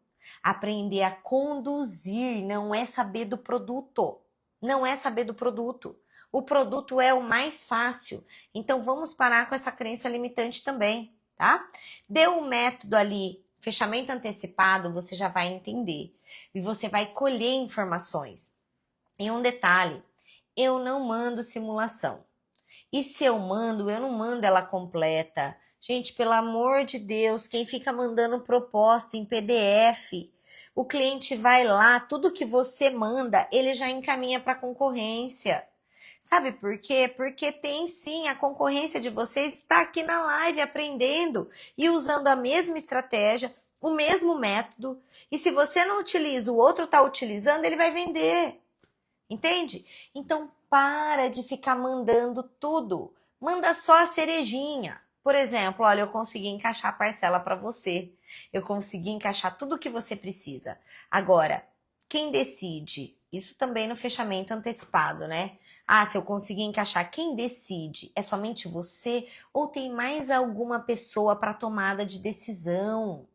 aprender a conduzir, não é saber do produto. Não é saber do produto. O produto é o mais fácil. Então vamos parar com essa crença limitante também, tá? Deu um método ali, fechamento antecipado, você já vai entender. E você vai colher informações. E um detalhe, eu não mando simulação. E se eu não mando ela completa. Gente, pelo amor de Deus, quem fica mandando proposta em PDF, o cliente vai lá, tudo que você manda, ele já encaminha para a concorrência. Sabe por quê? Porque tem sim, a concorrência de vocês está aqui na live aprendendo e usando a mesma estratégia, o mesmo método. E se você não utiliza, o outro está utilizando, ele vai vender. Entende? Então, para de ficar mandando tudo. Manda só a cerejinha. Por exemplo, olha, eu consegui encaixar a parcela para você. Eu consegui encaixar tudo o que você precisa. Agora, quem decide Isso também no fechamento antecipado, né? Ah, se eu conseguir encaixar, quem decide? É somente você ou tem mais alguma pessoa para tomada de decisão?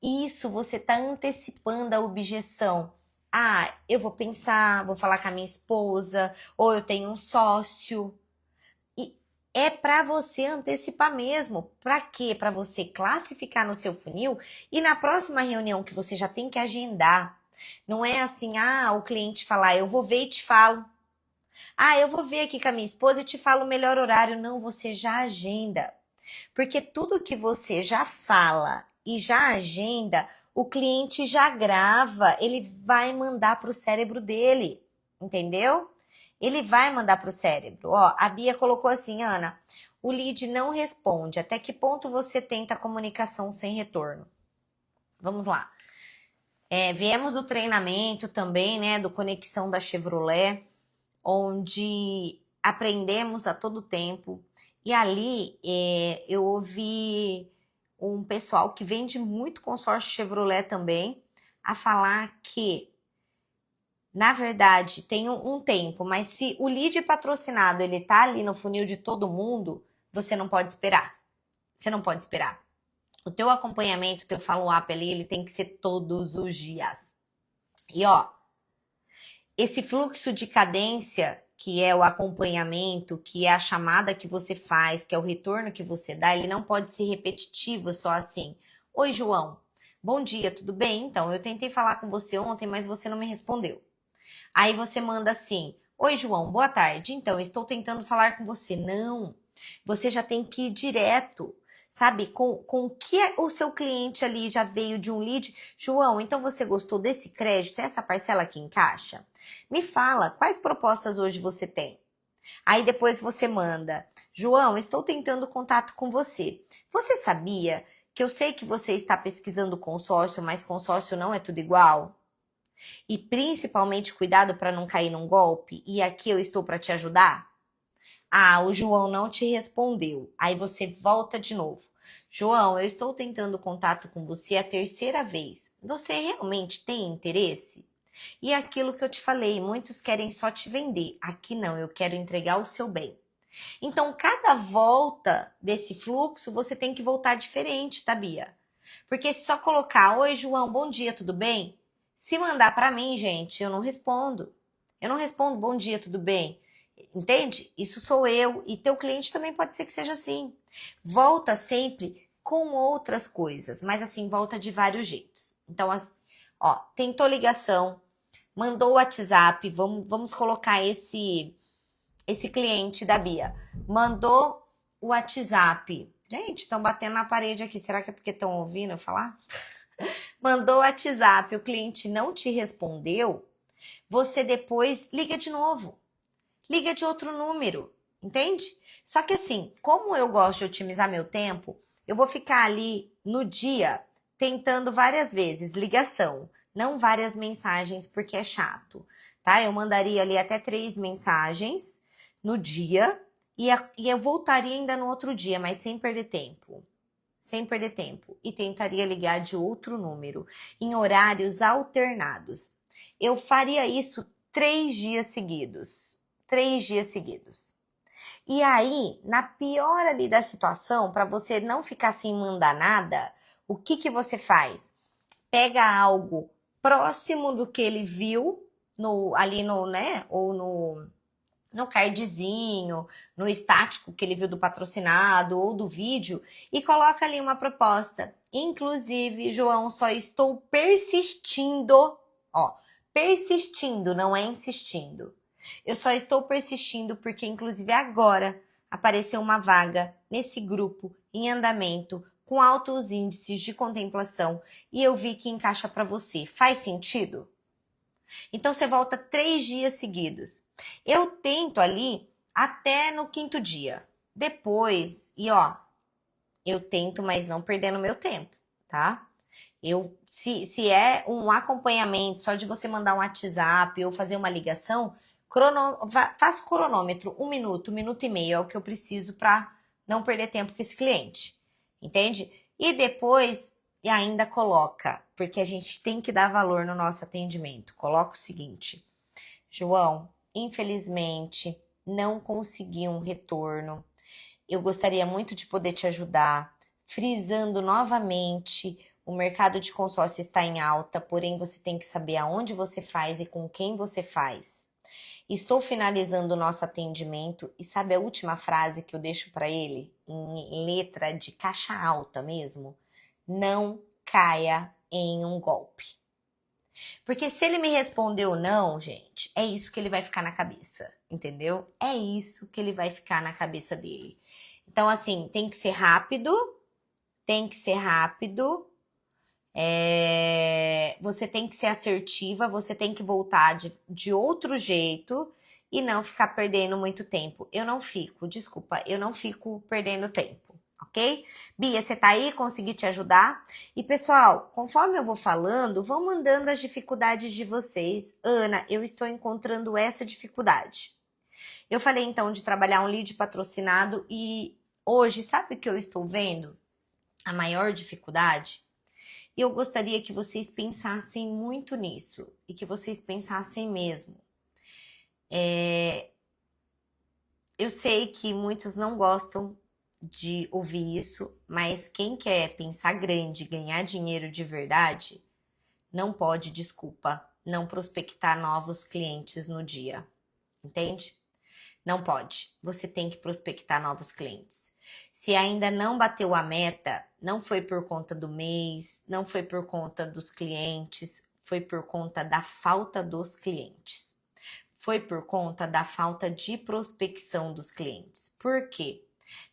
Isso você está antecipando a objeção. Ah, eu vou pensar, vou falar com a minha esposa, ou eu tenho um sócio. E é para você antecipar mesmo. Para quê? Para você classificar no seu funil e na próxima reunião que você já tem que agendar. Não é assim, o cliente falar, eu vou ver e te falo. Eu vou ver aqui com a minha esposa e te falo o melhor horário. Não, você já agenda. Porque tudo que você já fala e já agenda, o cliente já grava, ele vai mandar para o cérebro dele, entendeu? Ele vai mandar para o cérebro. Ó, a Bia colocou assim, Ana, o lead não responde. Até que ponto você tenta a comunicação sem retorno? Vamos lá. Viemos do treinamento também, né, do Conexão da Chevrolet, onde aprendemos a todo tempo. E ali eu ouvi um pessoal que vende muito consórcio Chevrolet também, a falar que, na verdade, tem um tempo, mas se o lead patrocinado ele tá ali no funil de todo mundo, você não pode esperar. Você não pode esperar. O teu acompanhamento, o teu follow-up ali, ele tem que ser todos os dias. E ó, esse fluxo de cadência, que é o acompanhamento, que é a chamada que você faz, que é o retorno que você dá, ele não pode ser repetitivo só assim. Oi, João. Bom dia, tudo bem? Então, eu tentei falar com você ontem, mas você não me respondeu. Aí você manda assim, oi, João, boa tarde. Então, estou tentando falar com você. Não, você já tem que ir direto, sabe? Com que o seu cliente ali já veio de um lead. João, então você gostou desse crédito, essa parcela que encaixa? Me fala, quais propostas hoje você tem? Aí depois você manda, João, estou tentando contato com você. Você sabia que eu sei que você está pesquisando consórcio, mas consórcio não é tudo igual? E principalmente cuidado para não cair num golpe, e aqui eu estou para te ajudar? O João não te respondeu. Aí você volta de novo. João, eu estou tentando contato com você a terceira vez. Você realmente tem interesse? E aquilo que eu te falei, muitos querem só te vender. Aqui não, eu quero entregar o seu bem. Então, cada volta desse fluxo, você tem que voltar diferente, tá, Bia? Porque se só colocar, oi, João, bom dia, tudo bem? Se mandar para mim, gente, eu não respondo. Eu não respondo bom dia, tudo bem? Entende? Isso sou eu e teu cliente também pode ser que seja assim. Volta sempre com outras coisas, mas assim, volta de vários jeitos. Então, tentou ligação, mandou o WhatsApp, vamos colocar esse cliente da Bia. Mandou o WhatsApp. Gente, estão batendo na parede aqui. Será que é porque estão ouvindo eu falar? Mandou o WhatsApp, o cliente não te respondeu, você depois liga de novo. Liga de outro número, entende? Só que assim, como eu gosto de otimizar meu tempo, eu vou ficar ali no dia tentando várias vezes ligação, não várias mensagens, porque é chato, tá? Eu mandaria ali até 3 mensagens no dia e eu voltaria ainda no outro dia, mas sem perder tempo. Sem perder tempo. E tentaria ligar de outro número, em horários alternados. Eu faria isso 3 dias seguidos. 3 dias seguidos. E aí, na pior ali da situação, para você não ficar sem mandar nada, o que você faz? Pega algo próximo do que ele viu ali no, né, ou no cardzinho, no estático que ele viu do patrocinado ou do vídeo e coloca ali uma proposta. Inclusive, João, só estou persistindo, persistindo, não é insistindo. Eu só estou persistindo porque, inclusive, agora apareceu uma vaga nesse grupo em andamento com altos índices de contemplação e eu vi que encaixa para você. Faz sentido? Então, você volta 3 dias seguidos. Eu tento ali até no 5º dia. Depois, eu tento, mas não perdendo meu tempo, tá? Se é um acompanhamento, só de você mandar um WhatsApp ou fazer uma ligação, faço cronômetro, 1 minuto, 1 minuto e meio, é o que eu preciso para não perder tempo com esse cliente, entende? E depois, ainda coloca, porque a gente tem que dar valor no nosso atendimento. Coloca o seguinte: João, infelizmente não consegui um retorno. Eu gostaria muito de poder te ajudar, frisando novamente, o mercado de consórcio está em alta, porém você tem que saber aonde você faz e com quem você faz. Estou finalizando o nosso atendimento e sabe a última frase que eu deixo para ele, em letra de caixa alta mesmo? Não caia em um golpe. Porque se ele me respondeu não, gente, é isso que ele vai ficar na cabeça, entendeu? É isso que ele vai ficar na cabeça dele. Então, assim, tem que ser rápido, tem que ser rápido, você tem que ser assertiva, você tem que voltar de outro jeito e não ficar perdendo muito tempo. Eu não fico perdendo tempo, ok? Bia, você tá aí? Consegui te ajudar? E pessoal, conforme eu vou falando, vão mandando as dificuldades de vocês. Ana, eu estou encontrando essa dificuldade. Eu falei então de trabalhar um lead patrocinado e hoje, sabe o que eu estou vendo? A maior dificuldade? E eu gostaria que vocês pensassem muito nisso e que vocês pensassem mesmo. Eu sei que muitos não gostam de ouvir isso, mas quem quer pensar grande, ganhar dinheiro de verdade, não pode, desculpa, não prospectar novos clientes no dia, entende? Não pode. Você tem que prospectar novos clientes. Se ainda não bateu a meta, não foi por conta do mês, não foi por conta dos clientes, foi por conta da falta dos clientes. Foi por conta da falta de prospecção dos clientes. Por quê?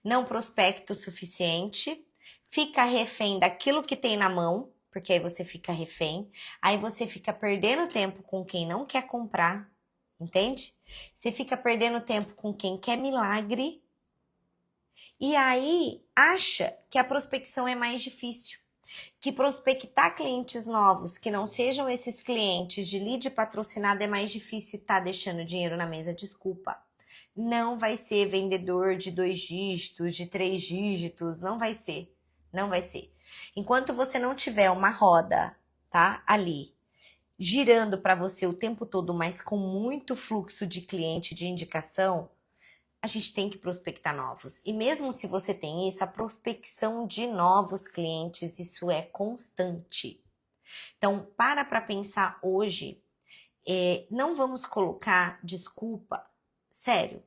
Não prospecta o suficiente, fica refém daquilo que tem na mão, porque aí você fica refém, aí você fica perdendo tempo com quem não quer comprar, entende? Você fica perdendo tempo com quem quer milagre e aí acha que a prospecção é mais difícil. Que prospectar clientes novos que não sejam esses clientes de lead patrocinado é mais difícil e tá deixando dinheiro na mesa. Desculpa. Não vai ser vendedor de 2 dígitos, de 3 dígitos. Não vai ser. Não vai ser. Enquanto você não tiver uma roda, tá? Ali girando para você o tempo todo, mas com muito fluxo de cliente, de indicação, a gente tem que prospectar novos. E mesmo se você tem isso, a prospecção de novos clientes, isso é constante. Então, para pensar hoje, não vamos colocar desculpa, sério,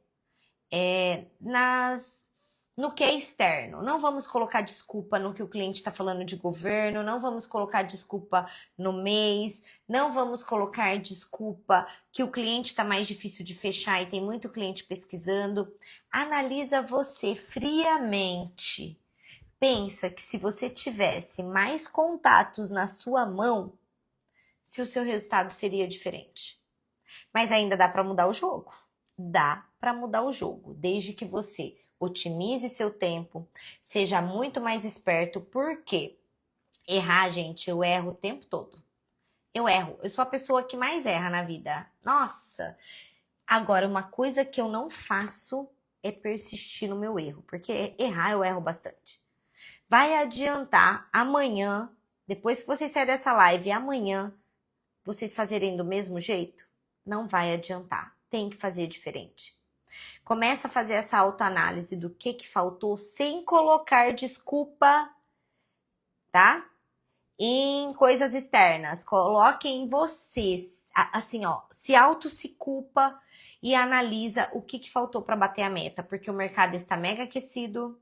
no que é externo. Não vamos colocar desculpa no que o cliente está falando de governo, não vamos colocar desculpa no mês, não vamos colocar desculpa que o cliente está mais difícil de fechar e tem muito cliente pesquisando. Analisa você friamente. Pensa que se você tivesse mais contatos na sua mão, se o seu resultado seria diferente. Mas ainda dá para mudar o jogo. Dá para mudar o jogo, desde que você otimize seu tempo, seja muito mais esperto, porque errar, gente, eu erro o tempo todo. Eu erro, eu sou a pessoa que mais erra na vida. Nossa! Agora, uma coisa que eu não faço é persistir no meu erro, porque errar eu erro bastante. Vai adiantar amanhã, depois que vocês saírem dessa live, amanhã, vocês fazerem do mesmo jeito? Não vai adiantar, tem que fazer diferente. Começa a fazer essa autoanálise do que faltou sem colocar desculpa, tá? Em coisas externas. Coloque em vocês, assim, ó, se culpa e analisa o que faltou para bater a meta, porque o mercado está mega aquecido,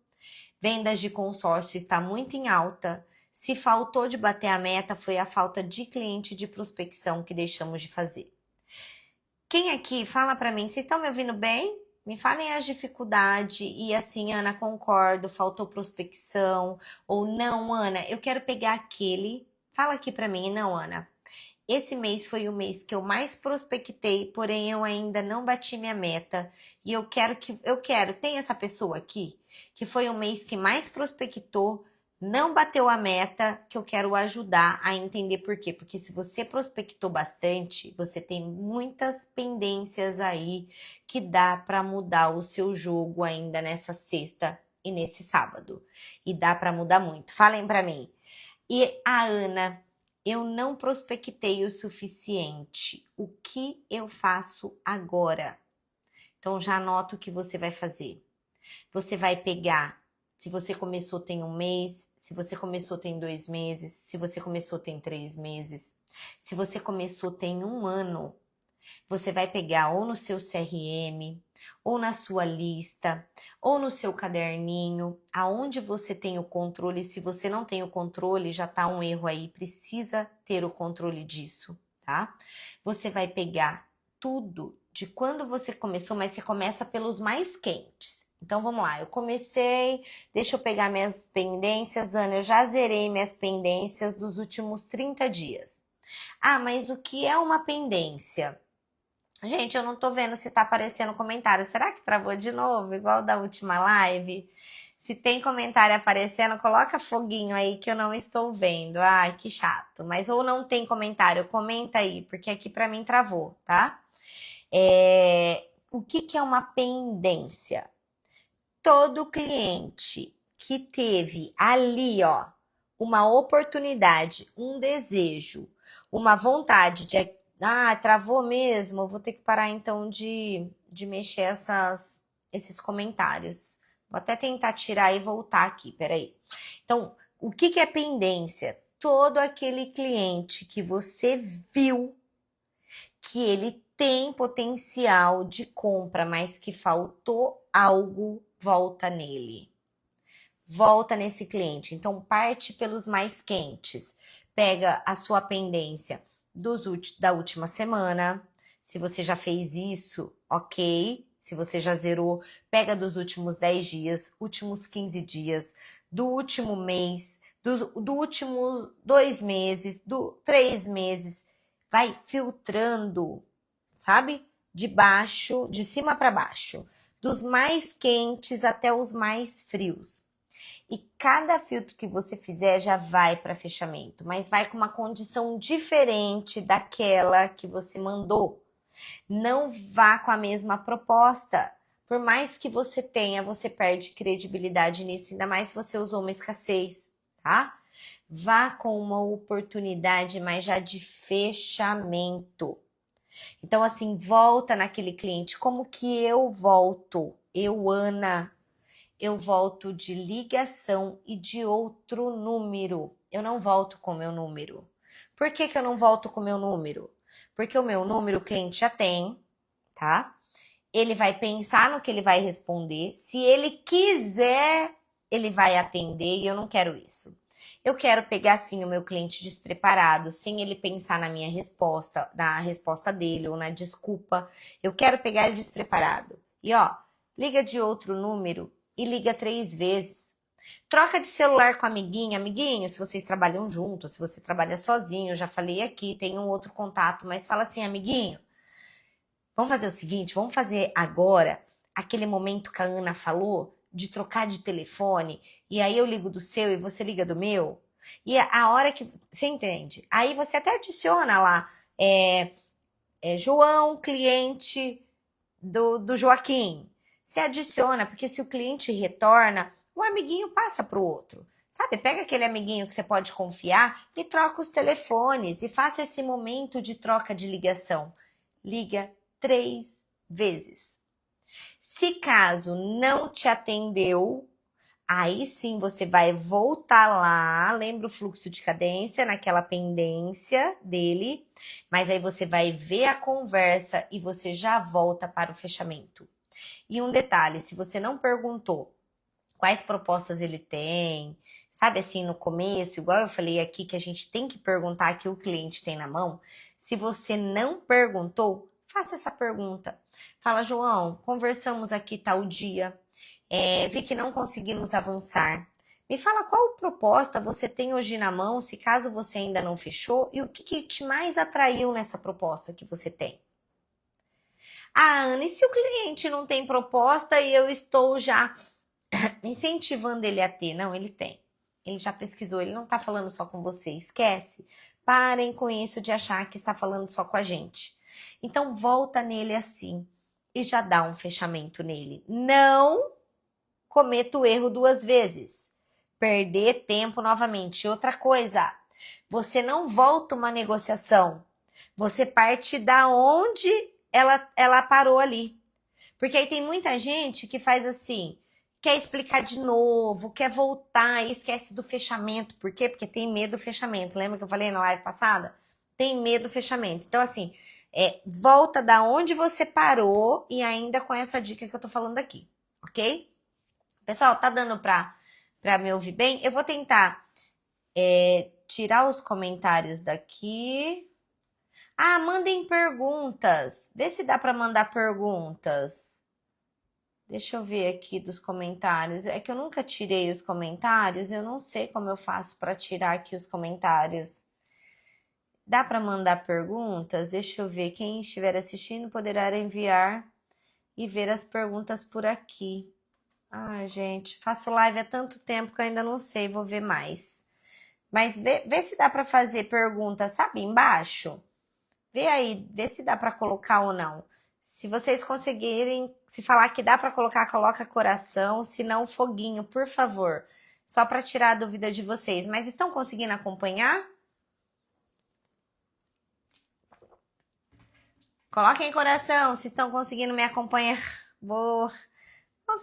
vendas de consórcio está muito em alta. Se faltou de bater a meta, foi a falta de cliente de prospecção que deixamos de fazer. Quem aqui, fala para mim, vocês estão me ouvindo bem? Me falem as dificuldades e assim, Ana, concordo, faltou prospecção. Ou não, Ana, eu quero pegar aquele. Fala aqui para mim, não, Ana. Esse mês foi o mês que eu mais prospectei, porém eu ainda não bati minha meta. E eu quero, tem essa pessoa aqui, que foi o mês que mais prospectou, não bateu a meta, que eu quero ajudar a entender por quê. Porque se você prospectou bastante, você tem muitas pendências aí que dá para mudar o seu jogo ainda nessa sexta e nesse sábado. E dá para mudar muito. Falem para mim. E a Ana, eu não prospectei o suficiente. O que eu faço agora? Então já anota o que você vai fazer. Você vai pegar, se você começou tem 1 mês, se você começou tem 2 meses, se você começou tem 3 meses, se você começou tem 1 ano, você vai pegar ou no seu CRM, ou na sua lista, ou no seu caderninho, aonde você tem o controle. Se você não tem o controle, já tá um erro aí, precisa ter o controle disso, tá? Você vai pegar tudo de quando você começou, mas você começa pelos mais quentes. Então vamos lá, eu comecei, deixa eu pegar minhas pendências, Ana, eu já zerei minhas pendências dos últimos 30 dias. Ah, mas o que é uma pendência? Gente, eu não tô vendo se tá aparecendo comentário. Será que travou de novo, igual da última live? Se tem comentário aparecendo, coloca foguinho aí que eu não estou vendo. Ai, que chato. Mas ou não tem comentário, comenta aí, porque aqui pra mim travou, tá? O que é uma pendência? Todo cliente que teve ali, ó, uma oportunidade, um desejo, uma vontade de travou mesmo, eu vou ter que parar então de mexer esses comentários. Vou até tentar tirar e voltar aqui, peraí. Então, o que é pendência? Todo aquele cliente que você viu que ele tem potencial de compra, mas que faltou algo, volta nele. Volta nesse cliente. Então, parte pelos mais quentes. Pega a sua pendência da última semana. Se você já fez isso, ok. Se você já zerou, pega dos últimos 10 dias, últimos 15 dias, do último mês, do último 2 meses, do 3 meses. Vai filtrando, sabe? De cima para baixo. Dos mais quentes até os mais frios. E cada filtro que você fizer já vai para fechamento, mas vai com uma condição diferente daquela que você mandou. Não vá com a mesma proposta. Por mais que você tenha, você perde credibilidade nisso, ainda mais se você usou uma escassez, tá? Vá com uma oportunidade, mas já de fechamento. Então, assim, volta naquele cliente. Como que eu volto? Eu, Ana, eu volto de ligação e de outro número. Eu não volto com o meu número. Por que eu não volto com o meu número? Porque o meu número o cliente já tem, tá? Ele vai pensar no que ele vai responder. Se ele quiser, ele vai atender e eu não quero isso. Eu quero pegar, assim, o meu cliente despreparado, sem ele pensar na minha resposta, na resposta dele ou na desculpa. Eu quero pegar ele despreparado. E, ó, liga de outro número e liga 3 vezes. Troca de celular com a amiguinha. Amiguinho, se vocês trabalham juntos, se você trabalha sozinho, já falei aqui, tem um outro contato, mas fala assim, amiguinho, vamos fazer o seguinte, vamos fazer agora aquele momento que a Ana falou de trocar de telefone, e aí eu ligo do seu e você liga do meu, e a hora que... Você entende? Aí você até adiciona lá, João, cliente do Joaquim. Você adiciona, porque se o cliente retorna, o amiguinho passa para o outro. Sabe, pega aquele amiguinho que você pode confiar e troca os telefones e faça esse momento de troca de ligação. Liga 3 vezes. Se caso não te atendeu, aí sim você vai voltar lá, lembra o fluxo de cadência, naquela pendência dele, mas aí você vai ver a conversa e você já volta para o fechamento. E um detalhe, se você não perguntou quais propostas ele tem, sabe assim, no começo, igual eu falei aqui que a gente tem que perguntar que o cliente tem na mão, se você não perguntou, faça essa pergunta. Fala, João, conversamos aqui tal dia, vi que não conseguimos avançar. Me fala qual proposta você tem hoje na mão, se caso você ainda não fechou, e o que te mais atraiu nessa proposta que você tem. Ah, Ana, e se o cliente não tem proposta e eu estou já incentivando ele a ter? Não, ele tem. Ele já pesquisou, ele não está falando só com você, esquece. Parem com isso de achar que está falando só com a gente. Então, volta nele assim e já dá um fechamento nele. Não cometa o erro 2 vezes. Perder tempo novamente. Outra coisa, Você não volta uma negociação. Você parte da onde ela parou ali. Porque aí tem muita gente que faz assim, quer explicar de novo, quer voltar e esquece do fechamento. Por quê? Porque tem medo do fechamento. Lembra que eu falei na live passada? Tem medo do fechamento. Então, assim, volta da onde você parou e ainda com essa dica que eu tô falando aqui, ok? Pessoal, tá dando pra me ouvir bem? Eu vou tentar tirar os comentários daqui. Ah, mandem perguntas. Vê se dá pra mandar perguntas. Deixa eu ver aqui dos comentários. É que eu nunca tirei os comentários, eu não sei como eu faço para tirar aqui os comentários. Dá para mandar perguntas? Deixa eu ver. Quem estiver assistindo poderá enviar e ver as perguntas por aqui. Ah, gente, faço live há tanto tempo que eu ainda não sei, vou ver mais. Mas vê se dá para fazer perguntas, sabe, embaixo? Vê aí, vê se dá para colocar ou não. Se vocês conseguirem, se falar que dá para colocar, coloca coração, se não, foguinho, por favor. Só para tirar a dúvida de vocês. Mas estão conseguindo acompanhar? Coloquem coração se estão conseguindo me acompanhar. Boa. Não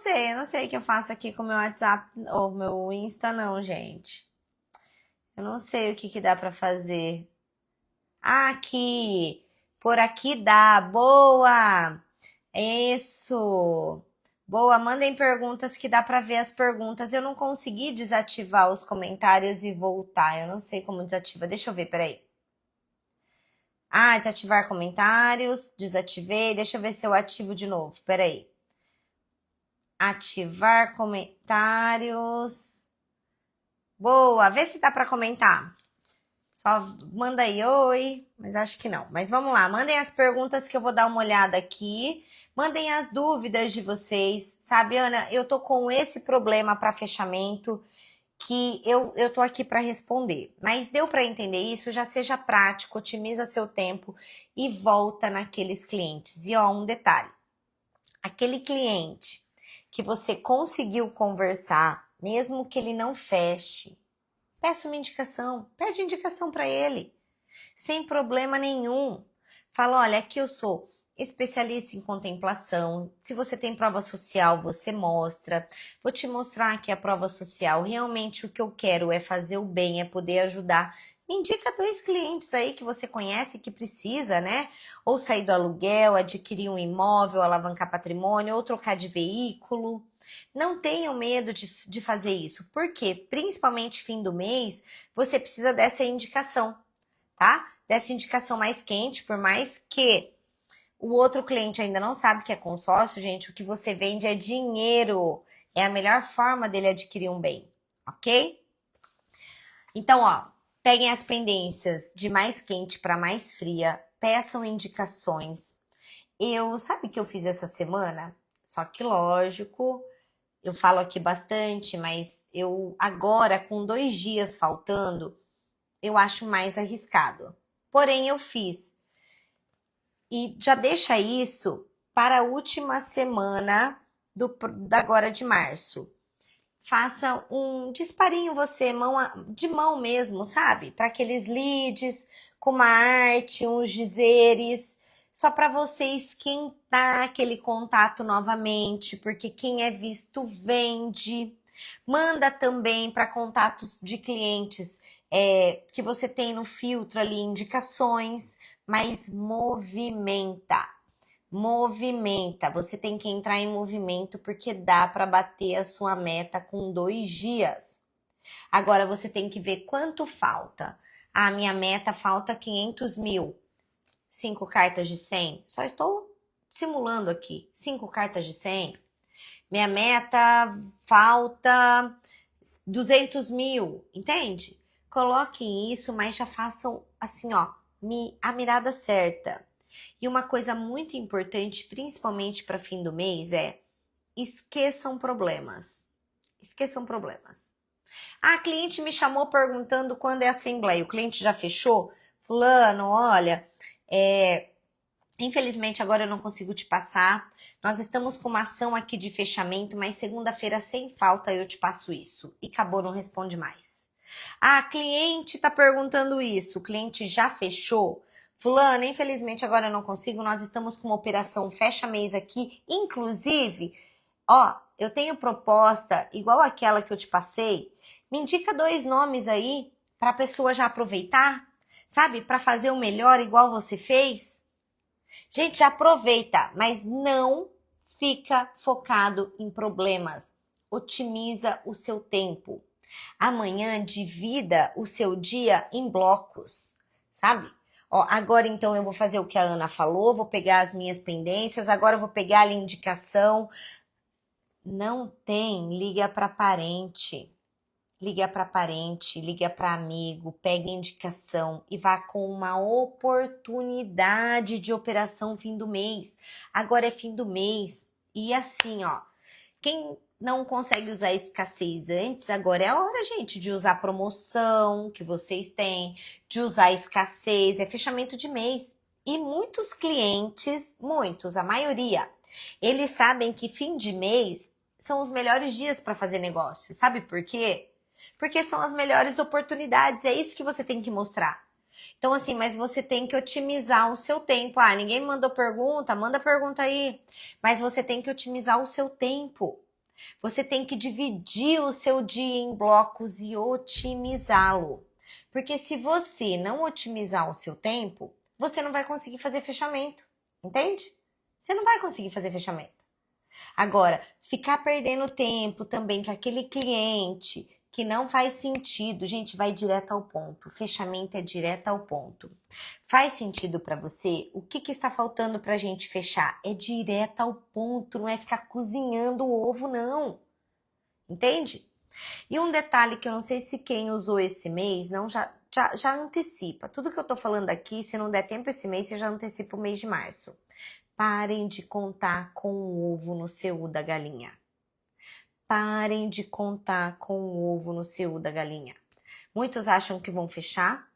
sei o que eu faço aqui com o meu WhatsApp ou meu Insta não, gente. Eu não sei o que dá para fazer. Aqui, por aqui dá. Boa! Isso! Boa, mandem perguntas que dá para ver as perguntas. Eu não consegui desativar os comentários e voltar. Eu não sei como desativa. Deixa eu ver, peraí. Ah, desativar comentários. Desativei. Deixa eu ver se eu ativo de novo. Peraí. Ativar comentários. Boa, vê se dá para comentar. Só manda aí oi, mas acho que não. Mas vamos lá, mandem as perguntas que eu vou dar uma olhada aqui. Mandem as dúvidas de vocês. Sabe, Ana, eu tô com esse problema para fechamento que eu tô aqui para responder. Mas deu para entender isso? Já seja prático, otimiza seu tempo e volta naqueles clientes. E ó, um detalhe. Aquele cliente que você conseguiu conversar, mesmo que ele não feche, peça uma indicação, pede indicação para ele, sem problema nenhum. Fala, olha, aqui eu sou especialista em contemplação, se você tem prova social, você mostra. Vou te mostrar aqui a prova social, realmente o que eu quero é fazer o bem, é poder ajudar. Me indica 2 clientes aí que você conhece que precisa, né? Ou sair do aluguel, adquirir um imóvel, alavancar patrimônio, ou trocar de veículo. Não tenham medo de fazer isso, porque principalmente fim do mês, você precisa dessa indicação, tá? Dessa indicação mais quente, por mais que o outro cliente ainda não sabe que é consórcio, gente, o que você vende é dinheiro. É a melhor forma dele adquirir um bem, ok? Então, ó, peguem as pendências de mais quente para mais fria, peçam indicações. Sabe o que eu fiz essa semana? Só que lógico, eu falo aqui bastante, mas eu agora, com 2 dias faltando, eu acho mais arriscado. Porém, eu fiz. E já deixa isso para a última semana agora de março. Faça um disparinho você, de mão mesmo, sabe? Para aqueles leads, com uma arte, uns dizeres, só para você esquentar aquele contato novamente, porque quem é visto vende. Manda também para contatos de clientes que você tem no filtro ali, indicações, mas movimenta. Movimenta, você tem que entrar em movimento porque dá para bater a sua meta com 2 dias. Agora você tem que ver quanto falta. Ah, minha meta falta 500 mil. 5 cartas de 100. Só estou simulando aqui. 5 cartas de 100. Minha meta falta 200 mil. Entende? Coloquem isso, mas já façam assim, ó, a mirada certa. E uma coisa muito importante, principalmente para fim do mês, é esqueçam problemas. Esqueçam problemas. Ah, cliente me chamou perguntando quando é a assembleia. O cliente já fechou? Fulano, olha, infelizmente agora eu não consigo te passar. Nós estamos com uma ação aqui de fechamento, mas segunda-feira sem falta eu te passo isso. E acabou, não responde mais. Ah, cliente tá perguntando isso, o cliente já fechou? Fulano, infelizmente agora eu não consigo, nós estamos com uma operação fecha mês aqui, inclusive, ó, eu tenho proposta igual aquela que eu te passei, me indica 2 nomes aí para a pessoa já aproveitar, sabe? Para fazer o melhor igual você fez. Gente, já aproveita, mas não fica focado em problemas. Otimiza o seu tempo. Amanhã divida o seu dia em blocos, sabe? Ó, agora então eu vou fazer o que a Ana falou, vou pegar as minhas pendências, agora eu vou pegar a indicação. Não tem, liga para parente. Liga para amigo, pega indicação e vá com uma oportunidade de operação fim do mês. Agora é fim do mês. E assim, ó, quem não consegue usar escassez antes, agora é a hora, gente, de usar promoção que vocês têm, de usar escassez, é fechamento de mês. E muitos clientes, muitos, a maioria, eles sabem que fim de mês são os melhores dias para fazer negócio. Sabe por quê? Porque são as melhores oportunidades, é isso que você tem que mostrar. Então, assim, mas você tem que otimizar o seu tempo. Ah, ninguém me mandou pergunta, manda pergunta aí. Mas você tem que otimizar o seu tempo. Você tem que dividir o seu dia em blocos e otimizá-lo. Porque se você não otimizar o seu tempo, você não vai conseguir fazer fechamento. Entende? Você não vai conseguir fazer fechamento. Agora, ficar perdendo tempo também com aquele cliente que não faz sentido, gente, vai direto ao ponto. Fechamento é direto ao ponto. Faz sentido para você? O que está faltando para a gente fechar? É direto ao ponto, não é ficar cozinhando o ovo, não. Entende? E um detalhe que eu não sei se quem usou esse mês, não já antecipa. Tudo que eu tô falando aqui, se não der tempo esse mês, você já antecipa o mês de março. Parem de contar com o ovo no seu da galinha. Parem de contar com o ovo no seu da galinha. Muitos acham que vão fechar,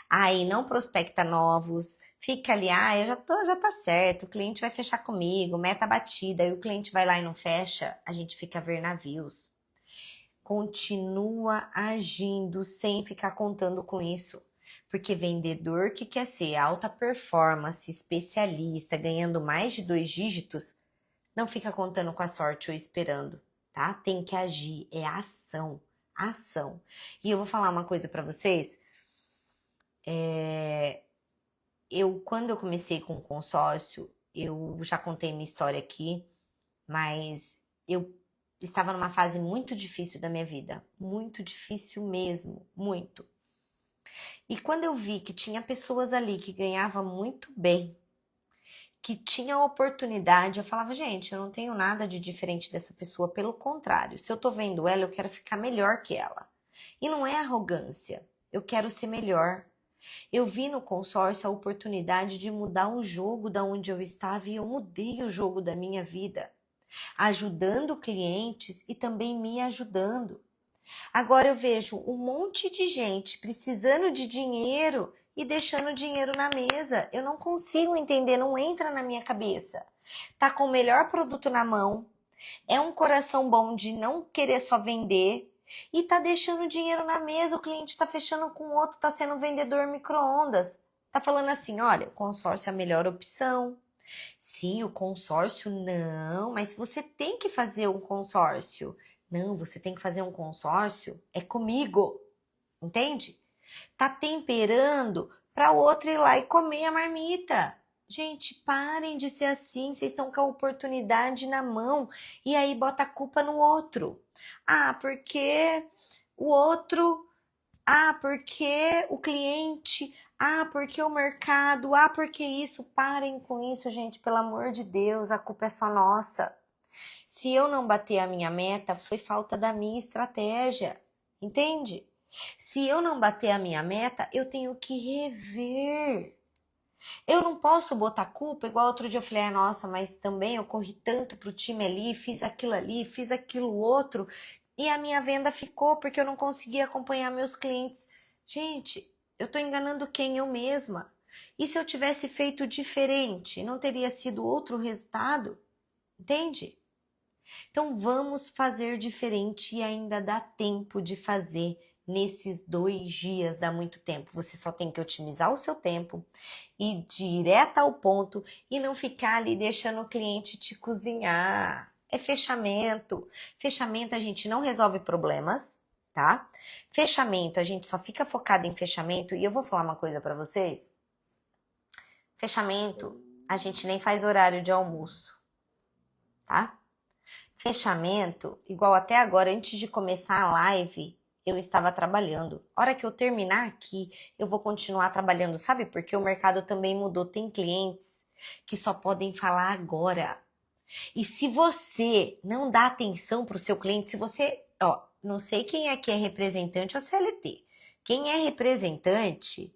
aí não prospecta novos, fica ali, já tá certo, o cliente vai fechar comigo, meta batida, aí o cliente vai lá e não fecha, a gente fica a ver navios. Continua agindo sem ficar contando com isso. Porque vendedor que quer ser alta performance, especialista, ganhando mais de 2 dígitos, não fica contando com a sorte ou esperando, tá? Tem que agir, é ação, ação. E eu vou falar uma coisa para vocês, quando eu comecei com o consórcio, eu já contei minha história aqui, mas eu estava numa fase muito difícil da minha vida, muito difícil mesmo, muito. E quando eu vi que tinha pessoas ali que ganhavam muito bem, que tinham oportunidade, eu falava, gente, eu não tenho nada de diferente dessa pessoa, pelo contrário, se eu tô vendo ela, eu quero ficar melhor que ela. E não é arrogância, eu quero ser melhor. Eu vi no consórcio a oportunidade de mudar o jogo da onde eu estava e eu mudei o jogo da minha vida, ajudando clientes e também me ajudando. Agora eu vejo um monte de gente precisando de dinheiro e deixando dinheiro na mesa. Eu não consigo entender, não entra na minha cabeça. Tá com o melhor produto na mão, é um coração bom de não querer só vender e tá deixando dinheiro na mesa. O cliente tá fechando com outro, tá sendo vendedor micro-ondas. Tá falando assim, olha, o consórcio é a melhor opção. Sim, o consórcio não, mas você tem que fazer um consórcio. Não, você tem que fazer um consórcio, é comigo, entende? Tá temperando para o outro ir lá e comer a marmita. Gente, parem de ser assim, vocês estão com a oportunidade na mão e aí bota a culpa no outro. Ah, porque o outro, porque o cliente, porque o mercado, porque isso. Parem com isso, gente, pelo amor de Deus, a culpa é só nossa. Se eu não bater a minha meta, foi falta da minha estratégia, entende? Se eu não bater a minha meta, eu tenho que rever. Eu não posso botar culpa, igual outro dia eu falei, nossa, mas também eu corri tanto pro time ali, fiz aquilo outro, e a minha venda ficou porque eu não conseguia acompanhar meus clientes. Gente, eu tô enganando quem? Eu mesma. E se eu tivesse feito diferente, não teria sido outro resultado? Entende? Então vamos fazer diferente e ainda dá tempo de fazer nesses 2 dias dá muito tempo. Você só tem que otimizar o seu tempo, ir direto ao ponto e não ficar ali deixando o cliente te cozinhar. É fechamento. Fechamento a gente não resolve problemas, tá? Fechamento, a gente só fica focado em fechamento. E eu vou falar uma coisa pra vocês. Fechamento, a gente nem faz horário de almoço, tá? Fechamento, igual até agora, antes de começar a live, eu estava trabalhando. Hora que eu terminar aqui, eu vou continuar trabalhando. Sabe por quê? O mercado também mudou. Tem clientes que só podem falar agora. E se você não dá atenção para o seu cliente, se você, ó, não sei quem é que é representante ou CLT. Quem é representante,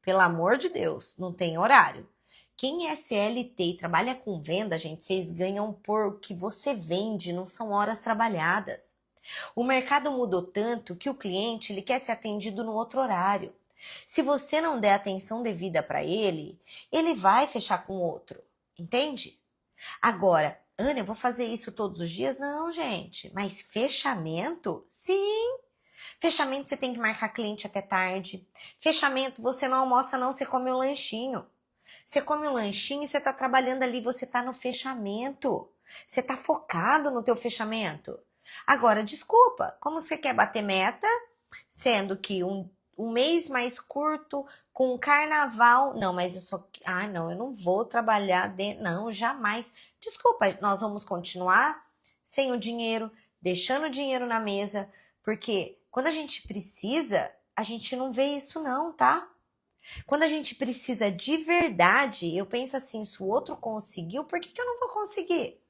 pelo amor de Deus, não tem horário. Quem é CLT e trabalha com venda, gente, vocês ganham por o que você vende, não são horas trabalhadas. O mercado mudou tanto que o cliente ele quer ser atendido no outro horário. Se você não der atenção devida para ele, ele vai fechar com outro, entende? Agora, Ana, eu vou fazer isso todos os dias? Não, gente, mas fechamento? Sim. Fechamento você tem que marcar cliente até tarde. Fechamento você não almoça não, você come um lanchinho. Você come um lanchinho e você tá trabalhando ali, você tá no fechamento. Você tá focado no teu fechamento. Agora, desculpa, como você quer bater meta, sendo que um mês mais curto, com carnaval... Não, mas eu só... Ah, não, eu não vou trabalhar dentro... Não, jamais. Desculpa, nós vamos continuar sem o dinheiro, deixando o dinheiro na mesa, porque quando a gente precisa, a gente não vê isso não, tá? Quando a gente precisa de verdade, eu penso assim, se o outro conseguiu, por que eu não vou conseguir?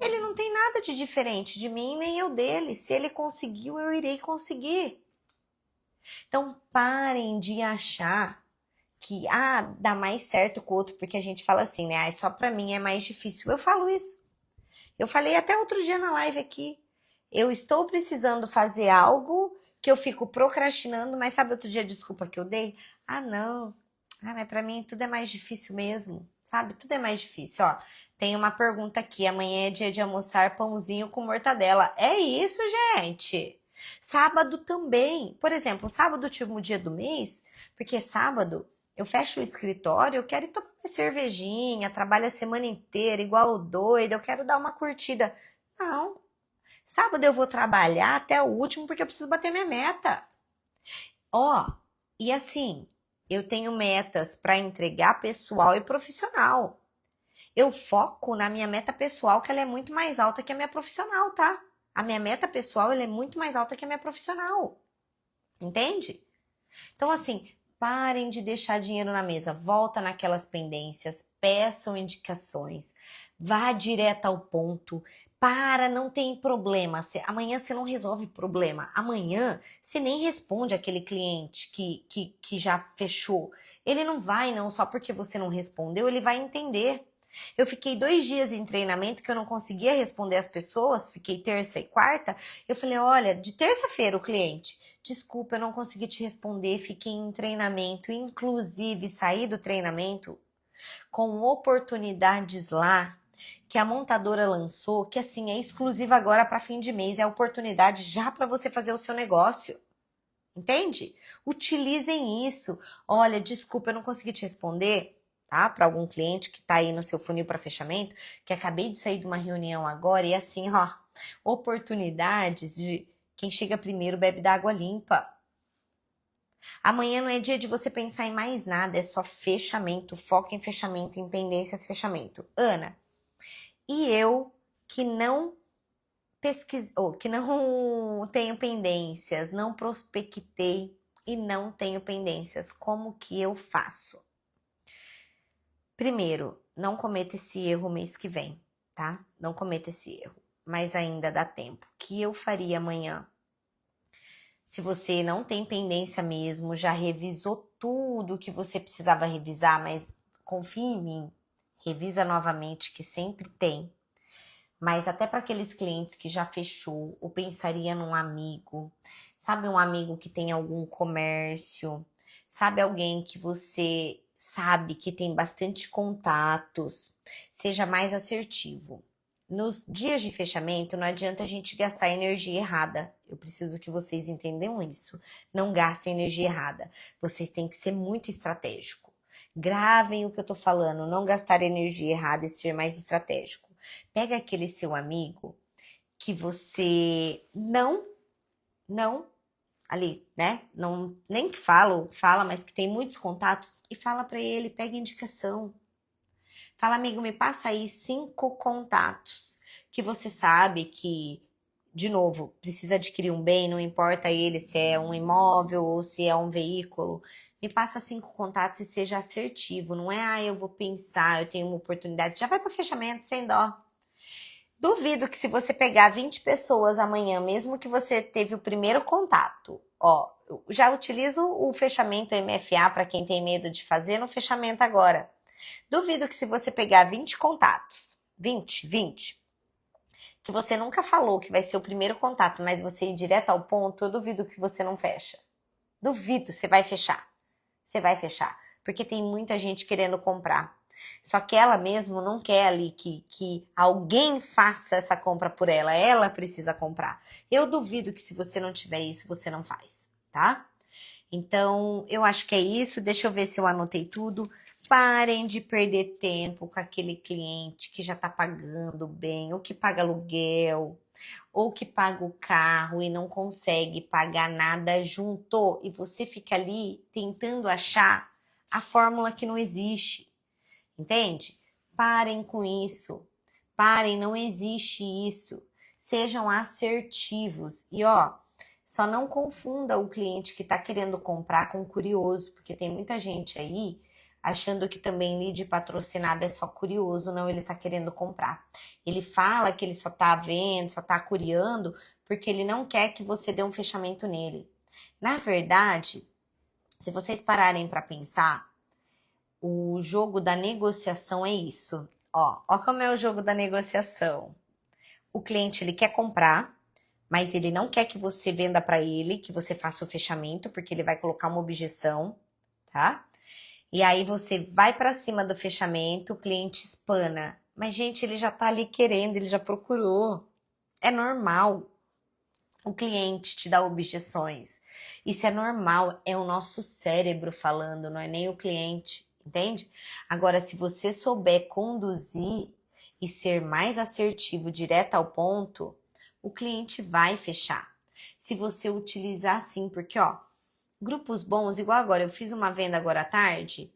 Ele não tem nada de diferente de mim, nem eu dele. Se ele conseguiu, eu irei conseguir. Então, parem de achar que, dá mais certo com o outro, porque a gente fala assim, né? Só pra mim é mais difícil. Eu falo isso. Eu falei até outro dia na live aqui. Eu estou precisando fazer algo que eu fico procrastinando, mas sabe outro dia a desculpa que eu dei? Não. Mas pra mim tudo é mais difícil mesmo, sabe? Tudo é mais difícil, ó. Tem uma pergunta aqui, amanhã é dia de almoçar pãozinho com mortadela. É isso, gente. Sábado também. Por exemplo, sábado, último dia do mês, porque sábado eu fecho o escritório, eu quero ir tomar uma cervejinha, trabalho a semana inteira igual doida, eu quero dar uma curtida. Não. Sábado eu vou trabalhar até o último porque eu preciso bater minha meta. E assim, eu tenho metas para entregar pessoal e profissional. Eu foco na minha meta pessoal, que ela é muito mais alta que a minha profissional, tá? A minha meta pessoal, ela é muito mais alta que a minha profissional. Entende? Então, assim, parem de deixar dinheiro na mesa. Volta naquelas pendências, peçam indicações, vá direto ao ponto. Não tem problema. Amanhã você não resolve problema. Amanhã você nem responde aquele cliente que já fechou. Ele não vai, não, só porque você não respondeu, ele vai entender. Eu fiquei 2 dias em treinamento que eu não conseguia responder as pessoas, fiquei terça e quarta. Eu falei, olha, de terça-feira o cliente, desculpa, eu não consegui te responder, fiquei em treinamento, inclusive saí do treinamento com oportunidades lá que a montadora lançou, que assim, é exclusiva agora para fim de mês, é oportunidade já para você fazer o seu negócio. Entende? Utilizem isso. Olha, desculpa, eu não consegui te responder, tá? Para algum cliente que tá aí no seu funil para fechamento, que acabei de sair de uma reunião agora e assim, oportunidades de quem chega primeiro bebe da água limpa. Amanhã não é dia de você pensar em mais nada, é só fechamento, foco em fechamento, em pendências, fechamento. Ana, e eu que não que não tenho pendências, não prospectei e não tenho pendências, como que eu faço? Primeiro, não cometa esse erro mês que vem, tá? Não cometa esse erro, mas ainda dá tempo. O que eu faria amanhã? Se você não tem pendência mesmo, já revisou tudo que você precisava revisar, mas confia em mim, revisa novamente que sempre tem. Mas até para aqueles clientes que já fechou, ou pensaria num amigo, sabe, um amigo que tem algum comércio, sabe, alguém que você sabe que tem bastante contatos, seja mais assertivo. nos dias de fechamento, não adianta a gente gastar energia errada. Eu preciso que vocês entendam isso. Não gastem energia errada. Vocês têm que ser muito estratégico. Gravem o que eu tô falando. Não gastar energia errada e ser mais estratégico. Pega aquele seu amigo que você não, ali, né? Não, nem que fala, mas que tem muitos contatos e fala pra ele, pega indicação. Fala, amigo, me passa aí 5 contatos que você sabe que, de novo, precisa adquirir um bem, não importa ele se é um imóvel ou se é um veículo. Me passa 5 contatos e seja assertivo. Não é, eu vou pensar, eu tenho uma oportunidade. Já vai para fechamento, sem dó. Duvido que se você pegar 20 pessoas amanhã, mesmo que você teve o primeiro contato, ó, eu já utilizo o fechamento MFA para quem tem medo de fazer no fechamento agora. Duvido que se você pegar 20 contatos, 20, que você nunca falou que vai ser o primeiro contato, mas você ir direto ao ponto, eu duvido que você não fecha. Duvido, você vai fechar. Você vai fechar. Porque tem muita gente querendo comprar. Só que ela mesmo não quer ali que alguém faça essa compra por ela. Ela precisa comprar. Eu duvido que se você não tiver isso, você não faz, tá? Então, eu acho que é isso. Deixa eu ver se eu anotei tudo. Parem de perder tempo com aquele cliente que já tá pagando bem, ou que paga aluguel, ou que paga o carro e não consegue pagar nada junto. E você fica ali tentando achar a fórmula que não existe. Entende? Parem com isso. Parem, não existe isso. Sejam assertivos. E ó, só não confunda o cliente que está querendo comprar com o curioso, porque tem muita gente aí achando que também lead patrocinado é só curioso, não, ele está querendo comprar. Ele fala que ele só está vendo, só está curiando, porque ele não quer que você dê um fechamento nele. Na verdade, se vocês pararem para pensar, o jogo da negociação é isso. Ó como é o jogo da negociação. O cliente, ele quer comprar, mas ele não quer que você venda para ele, que você faça o fechamento, porque ele vai colocar uma objeção, tá? E aí você vai para cima do fechamento, o cliente espana. Mas, gente, ele já tá ali querendo, ele já procurou. É normal. O cliente te dá objeções. Isso é normal, é o nosso cérebro falando, não é nem o cliente, entende? Agora, se você souber conduzir e ser mais assertivo, direto ao ponto, o cliente vai fechar. Se você utilizar assim, porque ó, grupos bons, igual agora, eu fiz uma venda agora à tarde.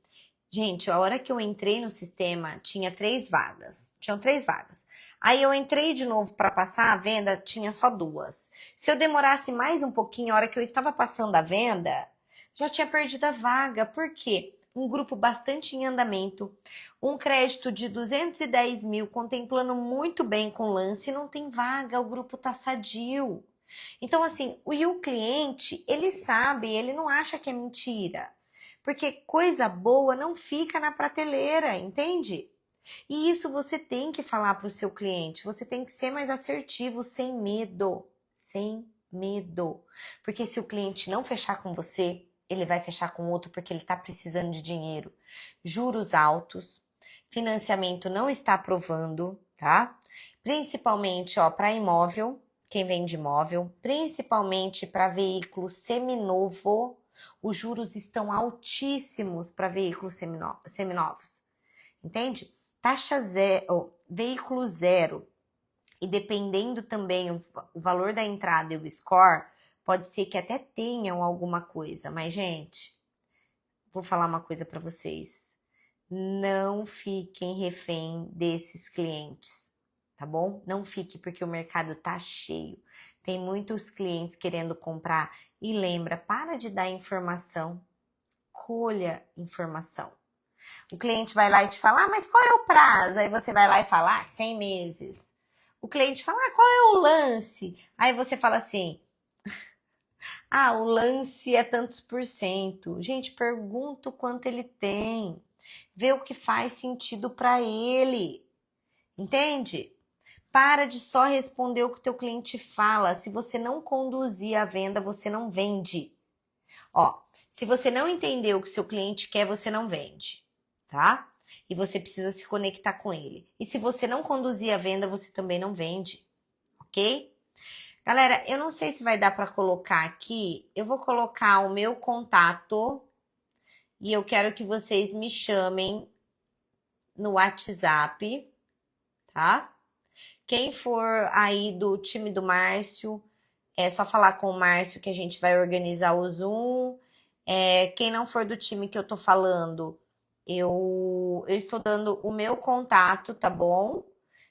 Gente, a hora que eu entrei no sistema, tinha 3 vagas. Tinham 3 vagas. Aí eu entrei de novo para passar a venda, tinha só 2. Se eu demorasse mais um pouquinho, a hora que eu estava passando a venda, já tinha perdido a vaga. Por quê? Um grupo bastante em andamento, um crédito de 210 mil, contemplando muito bem com lance, não tem vaga, o grupo tá sadio. Então, assim, o cliente, ele sabe, ele não acha que é mentira. Porque coisa boa não fica na prateleira, entende? E isso você tem que falar para o seu cliente. Você tem que ser mais assertivo, sem medo. Sem medo. Porque se o cliente não fechar com você, ele vai fechar com outro porque ele está precisando de dinheiro. Juros altos, financiamento não está aprovando, tá? Principalmente, ó, para imóvel, quem vende imóvel, principalmente para veículo seminovo, os juros estão altíssimos para veículos seminovos, entende? Taxa zero, veículo zero, e dependendo também o valor da entrada e o score, pode ser que até tenham alguma coisa, mas gente, vou falar uma coisa para vocês, não fiquem refém desses clientes, tá bom? Não fique porque o mercado tá cheio. Tem muitos clientes querendo comprar e lembra, para de dar informação, colha informação. O cliente vai lá e te fala, mas qual é o prazo? Aí você vai lá e fala, 100 meses. O cliente fala, qual é o lance? Aí você fala assim, o lance é tantos por cento. Gente, pergunta o quanto ele tem. Vê o que faz sentido para ele. Entende? Para de só responder o que o teu cliente fala. Se você não conduzir a venda, você não vende. Ó, se você não entender o que seu cliente quer, você não vende, tá? e você precisa se conectar com ele. E se você não conduzir a venda, você também não vende, ok? Galera, eu não sei se vai dar para colocar aqui, eu vou colocar o meu contato e eu quero que vocês me chamem no WhatsApp, tá? Quem for aí do time do Márcio, é só falar com o Márcio que a gente vai organizar o Zoom. Quem não for do time que eu tô falando, eu estou dando o meu contato, tá bom?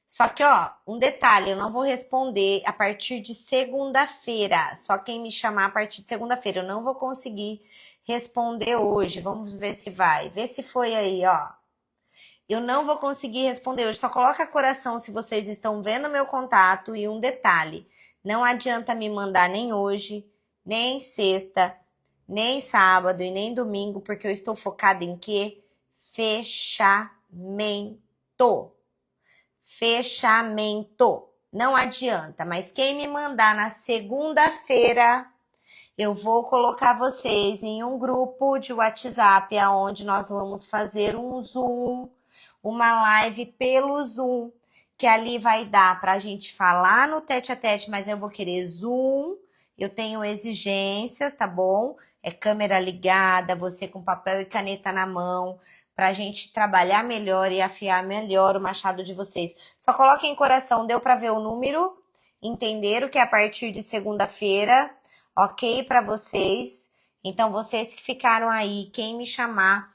Só que, ó, um detalhe, eu não vou responder a partir de segunda-feira. Só quem me chamar a partir de segunda-feira. Eu não vou conseguir responder hoje. Vamos ver se vai. Vê se foi aí, ó. Eu não vou conseguir responder hoje. Só coloca coração se vocês estão vendo meu contato. E um detalhe, não adianta me mandar nem hoje, nem sexta, nem sábado e nem domingo, porque eu estou focada em quê? Fechamento. Fechamento. Não adianta, mas quem me mandar na segunda-feira, eu vou colocar vocês em um grupo de WhatsApp, onde nós vamos fazer um Zoom, uma live pelo Zoom, que ali vai dar para a gente falar no tete a tete, mas eu vou querer Zoom, eu tenho exigências, tá bom? É câmera ligada, você com papel e caneta na mão, para a gente trabalhar melhor e afiar melhor o machado de vocês. Só coloquem em coração, deu para ver o número? Entenderam que é a partir de segunda-feira, ok para vocês? Então, vocês que ficaram aí, quem me chamar,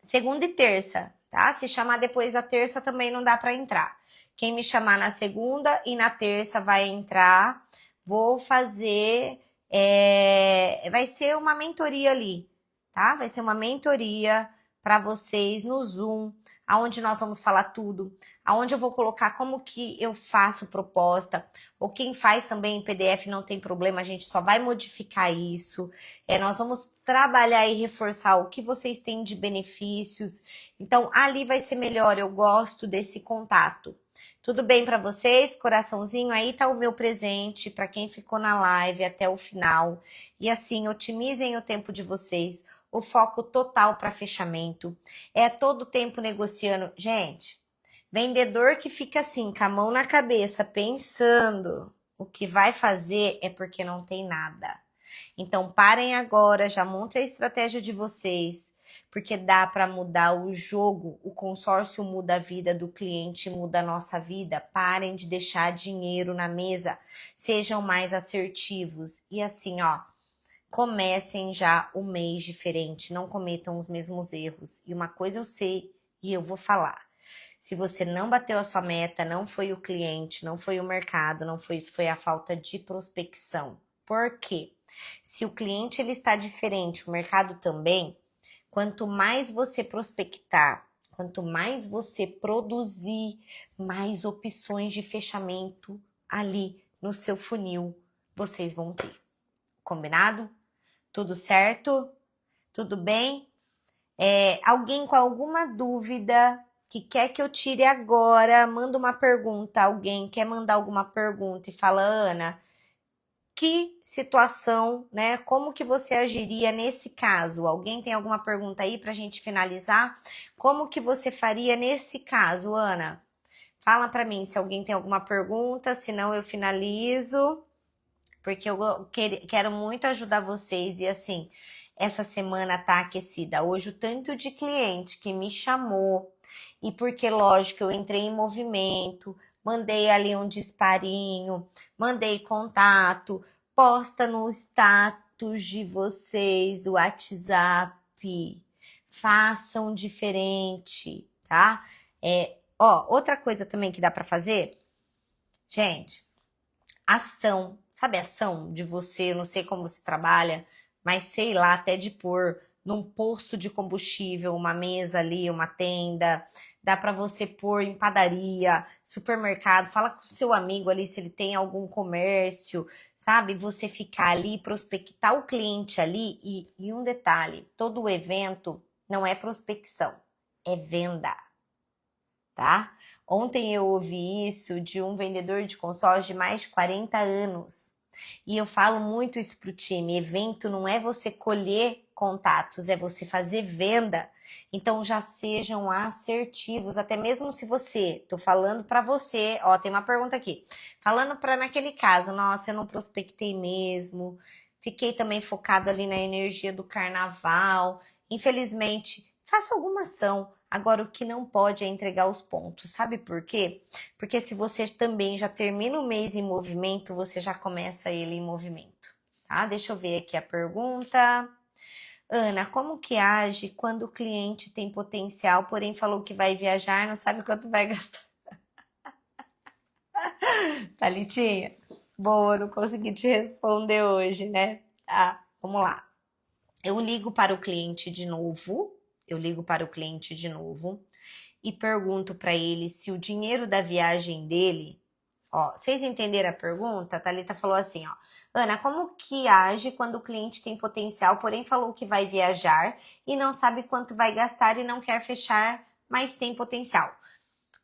segunda e terça, tá? Se chamar depois da terça também não dá para entrar. Quem me chamar na segunda e na terça vai entrar. Vou fazer, vai ser uma mentoria ali, tá? Vai ser uma mentoria para vocês no Zoom, aonde nós vamos falar tudo, aonde eu vou colocar como que eu faço proposta, ou quem faz também em PDF não tem problema, a gente só vai modificar isso. Nós vamos trabalhar e reforçar o que vocês têm de benefícios. Então, ali vai ser melhor, eu gosto desse contato. Tudo bem para vocês? Coraçãozinho, aí tá o meu presente para quem ficou na live até o final. E assim, otimizem o tempo de vocês, o foco total para fechamento. É todo tempo negociando. Gente, vendedor que fica assim, com a mão na cabeça, pensando o que vai fazer é porque não tem nada. Então, parem agora, já montem a estratégia de vocês, porque dá para mudar o jogo. O consórcio muda a vida do cliente, muda a nossa vida. Parem de deixar dinheiro na mesa, sejam mais assertivos. E assim, ó, comecem já o mês diferente, não cometam os mesmos erros. E uma coisa eu sei e eu vou falar. Se você não bateu a sua meta, não foi o cliente, não foi o mercado, não foi isso, foi a falta de prospecção. Por quê? Se o cliente ele está diferente, o mercado também, quanto mais você prospectar, quanto mais você produzir, mais opções de fechamento ali no seu funil vocês vão ter. Combinado? Tudo certo? Tudo bem? Alguém com alguma dúvida que quer que eu tire agora, manda uma pergunta. Alguém quer mandar alguma pergunta e fala, Ana, que situação, né? Como que você agiria nesse caso? Alguém tem alguma pergunta aí para a gente finalizar? Como que você faria nesse caso, Ana? Fala para mim se alguém tem alguma pergunta, senão eu finalizo, porque eu quero muito ajudar vocês e assim, essa semana tá aquecida. Hoje o tanto de cliente que me chamou e porque, lógico, eu entrei em movimento, mandei ali um disparinho, mandei contato, posta no status de vocês do WhatsApp, façam diferente, tá? Outra coisa também que dá para fazer, gente, ação, sabe ação de você, eu não sei como você trabalha, mas sei lá, até de pôr num posto de combustível, uma mesa ali, uma tenda, dá para você pôr em padaria, supermercado, fala com o seu amigo ali se ele tem algum comércio, sabe? Você ficar ali, prospectar o cliente ali e um detalhe, todo o evento não é prospecção, é venda, tá? Ontem eu ouvi isso de um vendedor de consórcio de mais de 40 anos. E eu falo muito isso pro time, evento não é você colher contatos, é você fazer venda. Então já sejam assertivos, até mesmo se você, tô falando para você, ó, tem uma pergunta aqui. Falando para naquele caso, nossa, eu não prospectei mesmo. Fiquei também focado ali na energia do carnaval. Infelizmente, faça alguma ação. Agora, o que não pode é entregar os pontos. Sabe por quê? Porque se você também já termina o mês em movimento, você já começa ele em movimento. Tá? Deixa eu ver aqui a pergunta. Ana, como que age quando o cliente tem potencial, porém falou que vai viajar, não sabe quanto vai gastar? Thalitinha, boa, não consegui te responder hoje, né? Ah, vamos lá. Eu ligo para o cliente de novo, e pergunto para ele se o dinheiro da viagem dele, ó, vocês entenderam a pergunta? A Thalita falou assim, ó, Ana, como que age quando o cliente tem potencial, porém falou que vai viajar e não sabe quanto vai gastar e não quer fechar, mas tem potencial?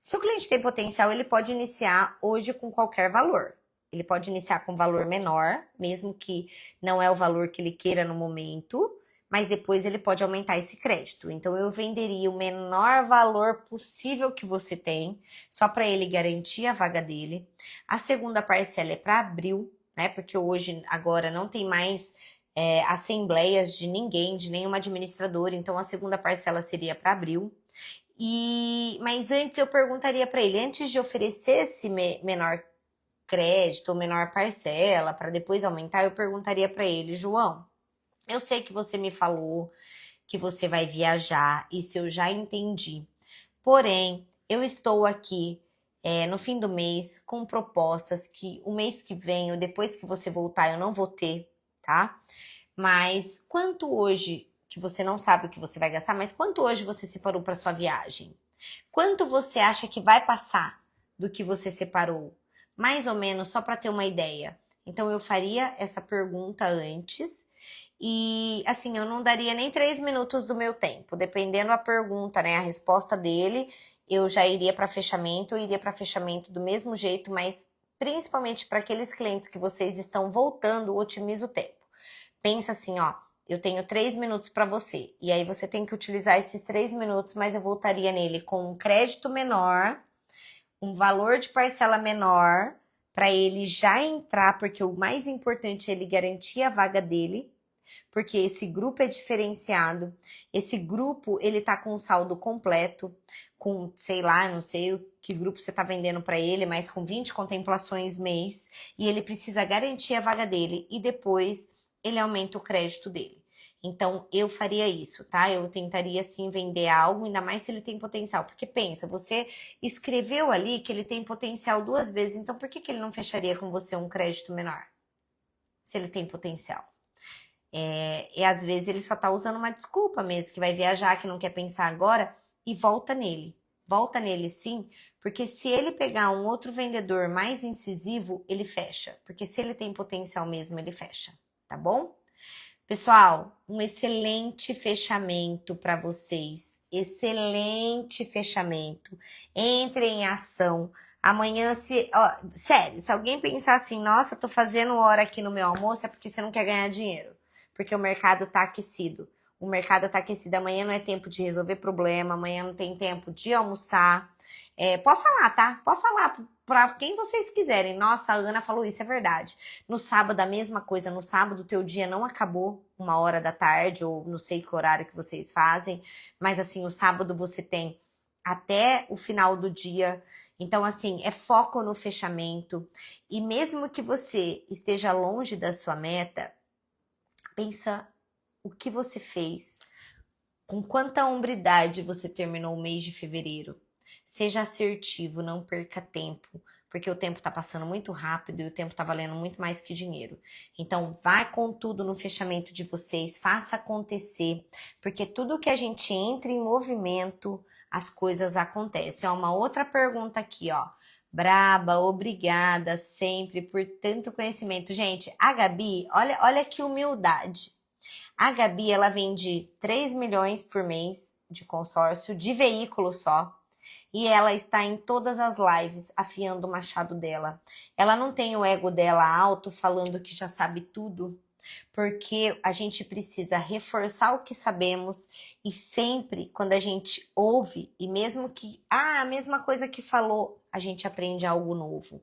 Se o cliente tem potencial, ele pode iniciar hoje com qualquer valor. Ele pode iniciar com valor menor, mesmo que não é o valor que ele queira no momento, mas depois ele pode aumentar esse crédito. Então eu venderia o menor valor possível que você tem, só para ele garantir a vaga dele. A segunda parcela é para abril, né? Porque hoje, agora, não tem mais assembleias de ninguém, de nenhuma administradora, então a segunda parcela seria para abril. Mas antes eu perguntaria para ele, antes de oferecer esse menor crédito ou menor parcela, para depois aumentar, eu perguntaria para ele, João, eu sei que você me falou que você vai viajar, isso eu já entendi. Porém, eu estou aqui no fim do mês com propostas que o mês que vem ou depois que você voltar eu não vou ter, tá? Mas quanto hoje, que você não sabe o que você vai gastar, mas quanto hoje você separou para sua viagem? Quanto você acha que vai passar do que você separou? Mais ou menos, só para ter uma ideia. Então, eu faria essa pergunta antes e, assim, eu não daria nem 3 minutos do meu tempo. Dependendo da pergunta, né, a resposta dele, eu já iria para fechamento, eu iria para fechamento do mesmo jeito, mas principalmente para aqueles clientes que vocês estão voltando, otimiza o tempo. Pensa assim, ó, eu tenho 3 minutos para você. E aí você tem que utilizar esses 3 minutos, mas eu voltaria nele com um crédito menor, um valor de parcela menor, para ele já entrar, porque o mais importante é ele garantir a vaga dele, porque esse grupo é diferenciado. Esse grupo, ele tá com o saldo completo, com, sei lá, não sei o que grupo você tá vendendo para ele, mas com 20 contemplações mês, e ele precisa garantir a vaga dele e depois ele aumenta o crédito dele. Então, eu faria isso, tá? Eu tentaria, sim, vender algo, ainda mais se ele tem potencial. Porque pensa, você escreveu ali que ele tem potencial 2 vezes, então por que ele não fecharia com você um crédito menor? Se ele tem potencial. E às vezes ele só tá usando uma desculpa mesmo, que vai viajar, que não quer pensar agora, e volta nele. Volta nele sim, porque se ele pegar um outro vendedor mais incisivo, ele fecha. Porque se ele tem potencial mesmo, ele fecha, tá bom? Pessoal, um excelente fechamento para vocês. Excelente fechamento. Entre em ação. Amanhã, sério, se alguém pensar assim, nossa, eu tô fazendo hora aqui no meu almoço, é porque você não quer ganhar dinheiro. Porque o mercado tá aquecido. O mercado tá aquecido. Amanhã não é tempo de resolver problema. Amanhã não tem tempo de almoçar. Pode falar, tá? Pode falar para quem vocês quiserem. Nossa, a Ana falou isso, é verdade. No sábado, a mesma coisa. No sábado, o teu dia não acabou 1h da tarde, ou não sei que horário que vocês fazem. Mas, assim, o sábado você tem até o final do dia. Então, assim, é foco no fechamento. E mesmo que você esteja longe da sua meta, pensa o que você fez, com quanta hombridade você terminou o mês de fevereiro. Seja assertivo, não perca tempo, porque o tempo tá passando muito rápido e o tempo tá valendo muito mais que dinheiro. Então, vai com tudo no fechamento de vocês, faça acontecer, porque tudo que a gente entra em movimento, as coisas acontecem. Ó, uma outra pergunta aqui, ó. Braba, obrigada sempre por tanto conhecimento. Gente, a Gabi, olha que humildade. A Gabi, ela vende 3 milhões por mês de consórcio, de veículo só. E ela está em todas as lives afiando o machado dela. Ela não tem o ego dela alto, falando que já sabe tudo. porque a gente precisa reforçar o que sabemos e sempre quando a gente ouve, e mesmo que, a mesma coisa que falou, a gente aprende algo novo.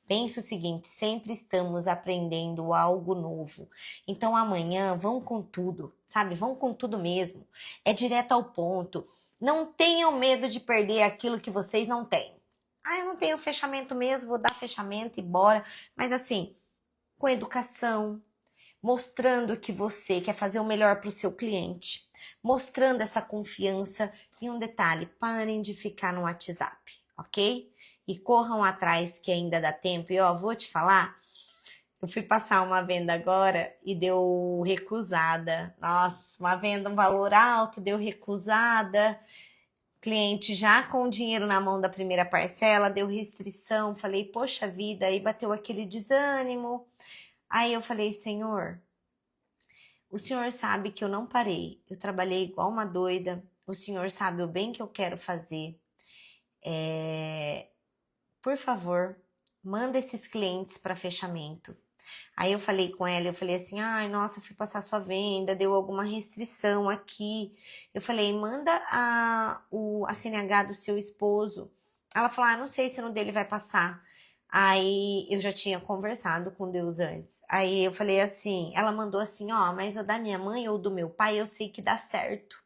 Pense o seguinte, sempre estamos aprendendo algo novo. Então amanhã vão com tudo, sabe? Vão com tudo mesmo. É direto ao ponto. Não tenham medo de perder aquilo que vocês não têm. Ah, eu não tenho fechamento mesmo, vou dar fechamento e bora. Mas assim, com educação, mostrando que você quer fazer o melhor para o seu cliente, mostrando essa confiança. E um detalhe, parem de ficar no WhatsApp, ok? E corram atrás que ainda dá tempo. E ó, vou te falar, eu fui passar uma venda agora e deu recusada. Nossa, uma venda, um valor alto, deu recusada. Cliente já com o dinheiro na mão da primeira parcela, deu restrição. Falei, poxa vida, aí bateu aquele desânimo. Aí eu falei, Senhor, o Senhor sabe que eu não parei. Eu trabalhei igual uma doida. O Senhor sabe o bem que eu quero fazer. Por favor, manda esses clientes para fechamento. Aí eu falei com ela, eu falei assim, ai, nossa, fui passar sua venda, deu alguma restrição aqui. Eu falei, manda a CNH do seu esposo. Ela falou, ah, não sei se no dele vai passar. Aí eu já tinha conversado com Deus antes. Aí eu falei assim, ela mandou assim, ó, mas o da minha mãe ou do meu pai eu sei que dá certo.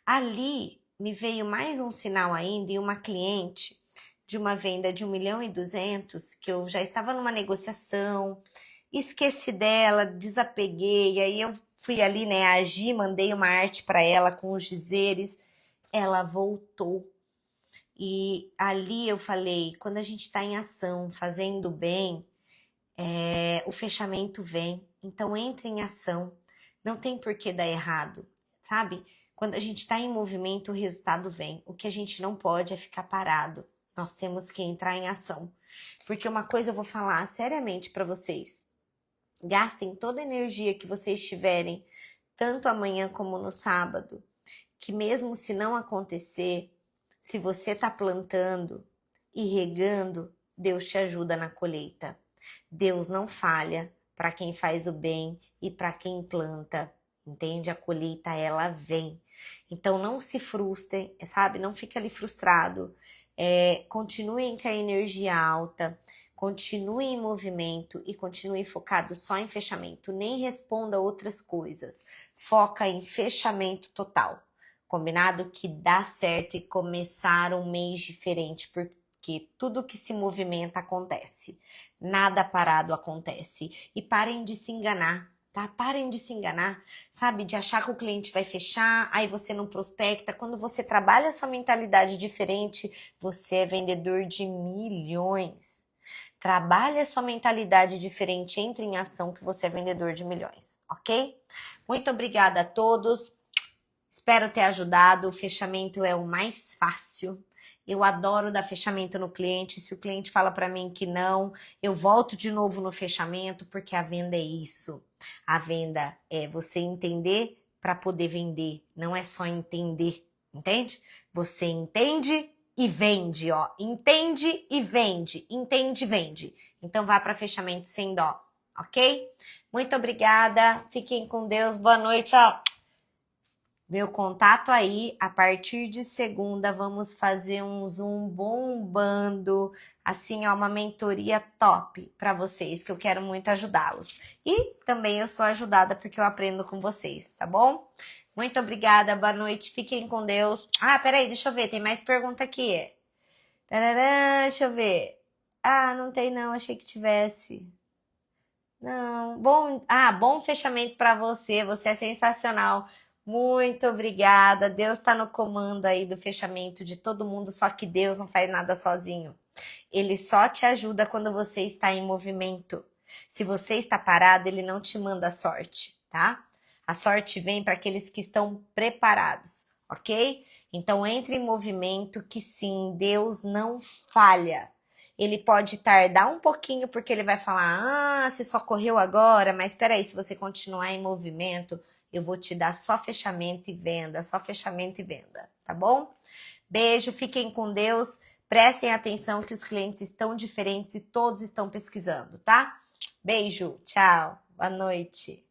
Ali me veio mais um sinal ainda e uma cliente de uma venda de 1.200.000, que eu já estava numa negociação, esqueci dela, desapeguei, aí eu fui ali, né, agir, mandei uma arte para ela com os dizeres, ela voltou. E ali eu falei, quando a gente está em ação, fazendo bem, o fechamento vem. Então entre em ação, não tem por que dar errado, sabe? Quando a gente está em movimento, o resultado vem. O que a gente não pode é ficar parado. Nós temos que entrar em ação. Porque uma coisa eu vou falar seriamente para vocês. Gastem toda a energia que vocês tiverem, tanto amanhã como no sábado, que mesmo se não acontecer, se você está plantando e regando, Deus te ajuda na colheita. Deus não falha para quem faz o bem e para quem planta. Entende? A colheita, ela vem. Então, não se frustrem, sabe? Não fique ali frustrado. Continuem com a energia alta, continuem em movimento e continuem focado só em fechamento. Nem responda outras coisas. Foca em fechamento total. Combinado? Que dá certo e começar um mês diferente, porque tudo que se movimenta acontece. Nada parado acontece. E parem de se enganar. Tá? Parem de se enganar, sabe? De achar que o cliente vai fechar, aí você não prospecta. Quando você trabalha a sua mentalidade diferente, você é vendedor de milhões. Trabalhe a sua mentalidade diferente, entre em ação que você é vendedor de milhões, ok? Muito obrigada a todos. Espero ter ajudado. O fechamento é o mais fácil. Eu adoro dar fechamento no cliente. Se o cliente fala para mim que não, eu volto de novo no fechamento, porque a venda é isso. A venda é você entender para poder vender. Não é só entender, entende? Você entende e vende, ó. Entende e vende. Entende e vende. Então vá para fechamento sem dó, ok? Muito obrigada. Fiquem com Deus. Boa noite, ó. Meu contato aí, a partir de segunda, vamos fazer um Zoom bombando, assim, ó, uma mentoria top para vocês, que eu quero muito ajudá-los. E também eu sou ajudada porque eu aprendo com vocês, tá bom? Muito obrigada, boa noite, fiquem com Deus. Ah, peraí, deixa eu ver, tem mais pergunta aqui. Tararã, deixa eu ver. Ah, não tem não, achei que tivesse. Não, bom fechamento para você é sensacional. Muito obrigada. Deus está no comando aí do fechamento de todo mundo, só que Deus não faz nada sozinho. Ele só te ajuda quando você está em movimento. Se você está parado, ele não te manda sorte, tá? A sorte vem para aqueles que estão preparados, ok? Então entre em movimento que sim, Deus não falha. Ele pode tardar um pouquinho porque ele vai falar, você só correu agora, mas espera aí, se você continuar em movimento, eu vou te dar só fechamento e venda, tá bom? Beijo, fiquem com Deus, prestem atenção que os clientes estão diferentes e todos estão pesquisando, tá? Beijo, tchau. Boa noite.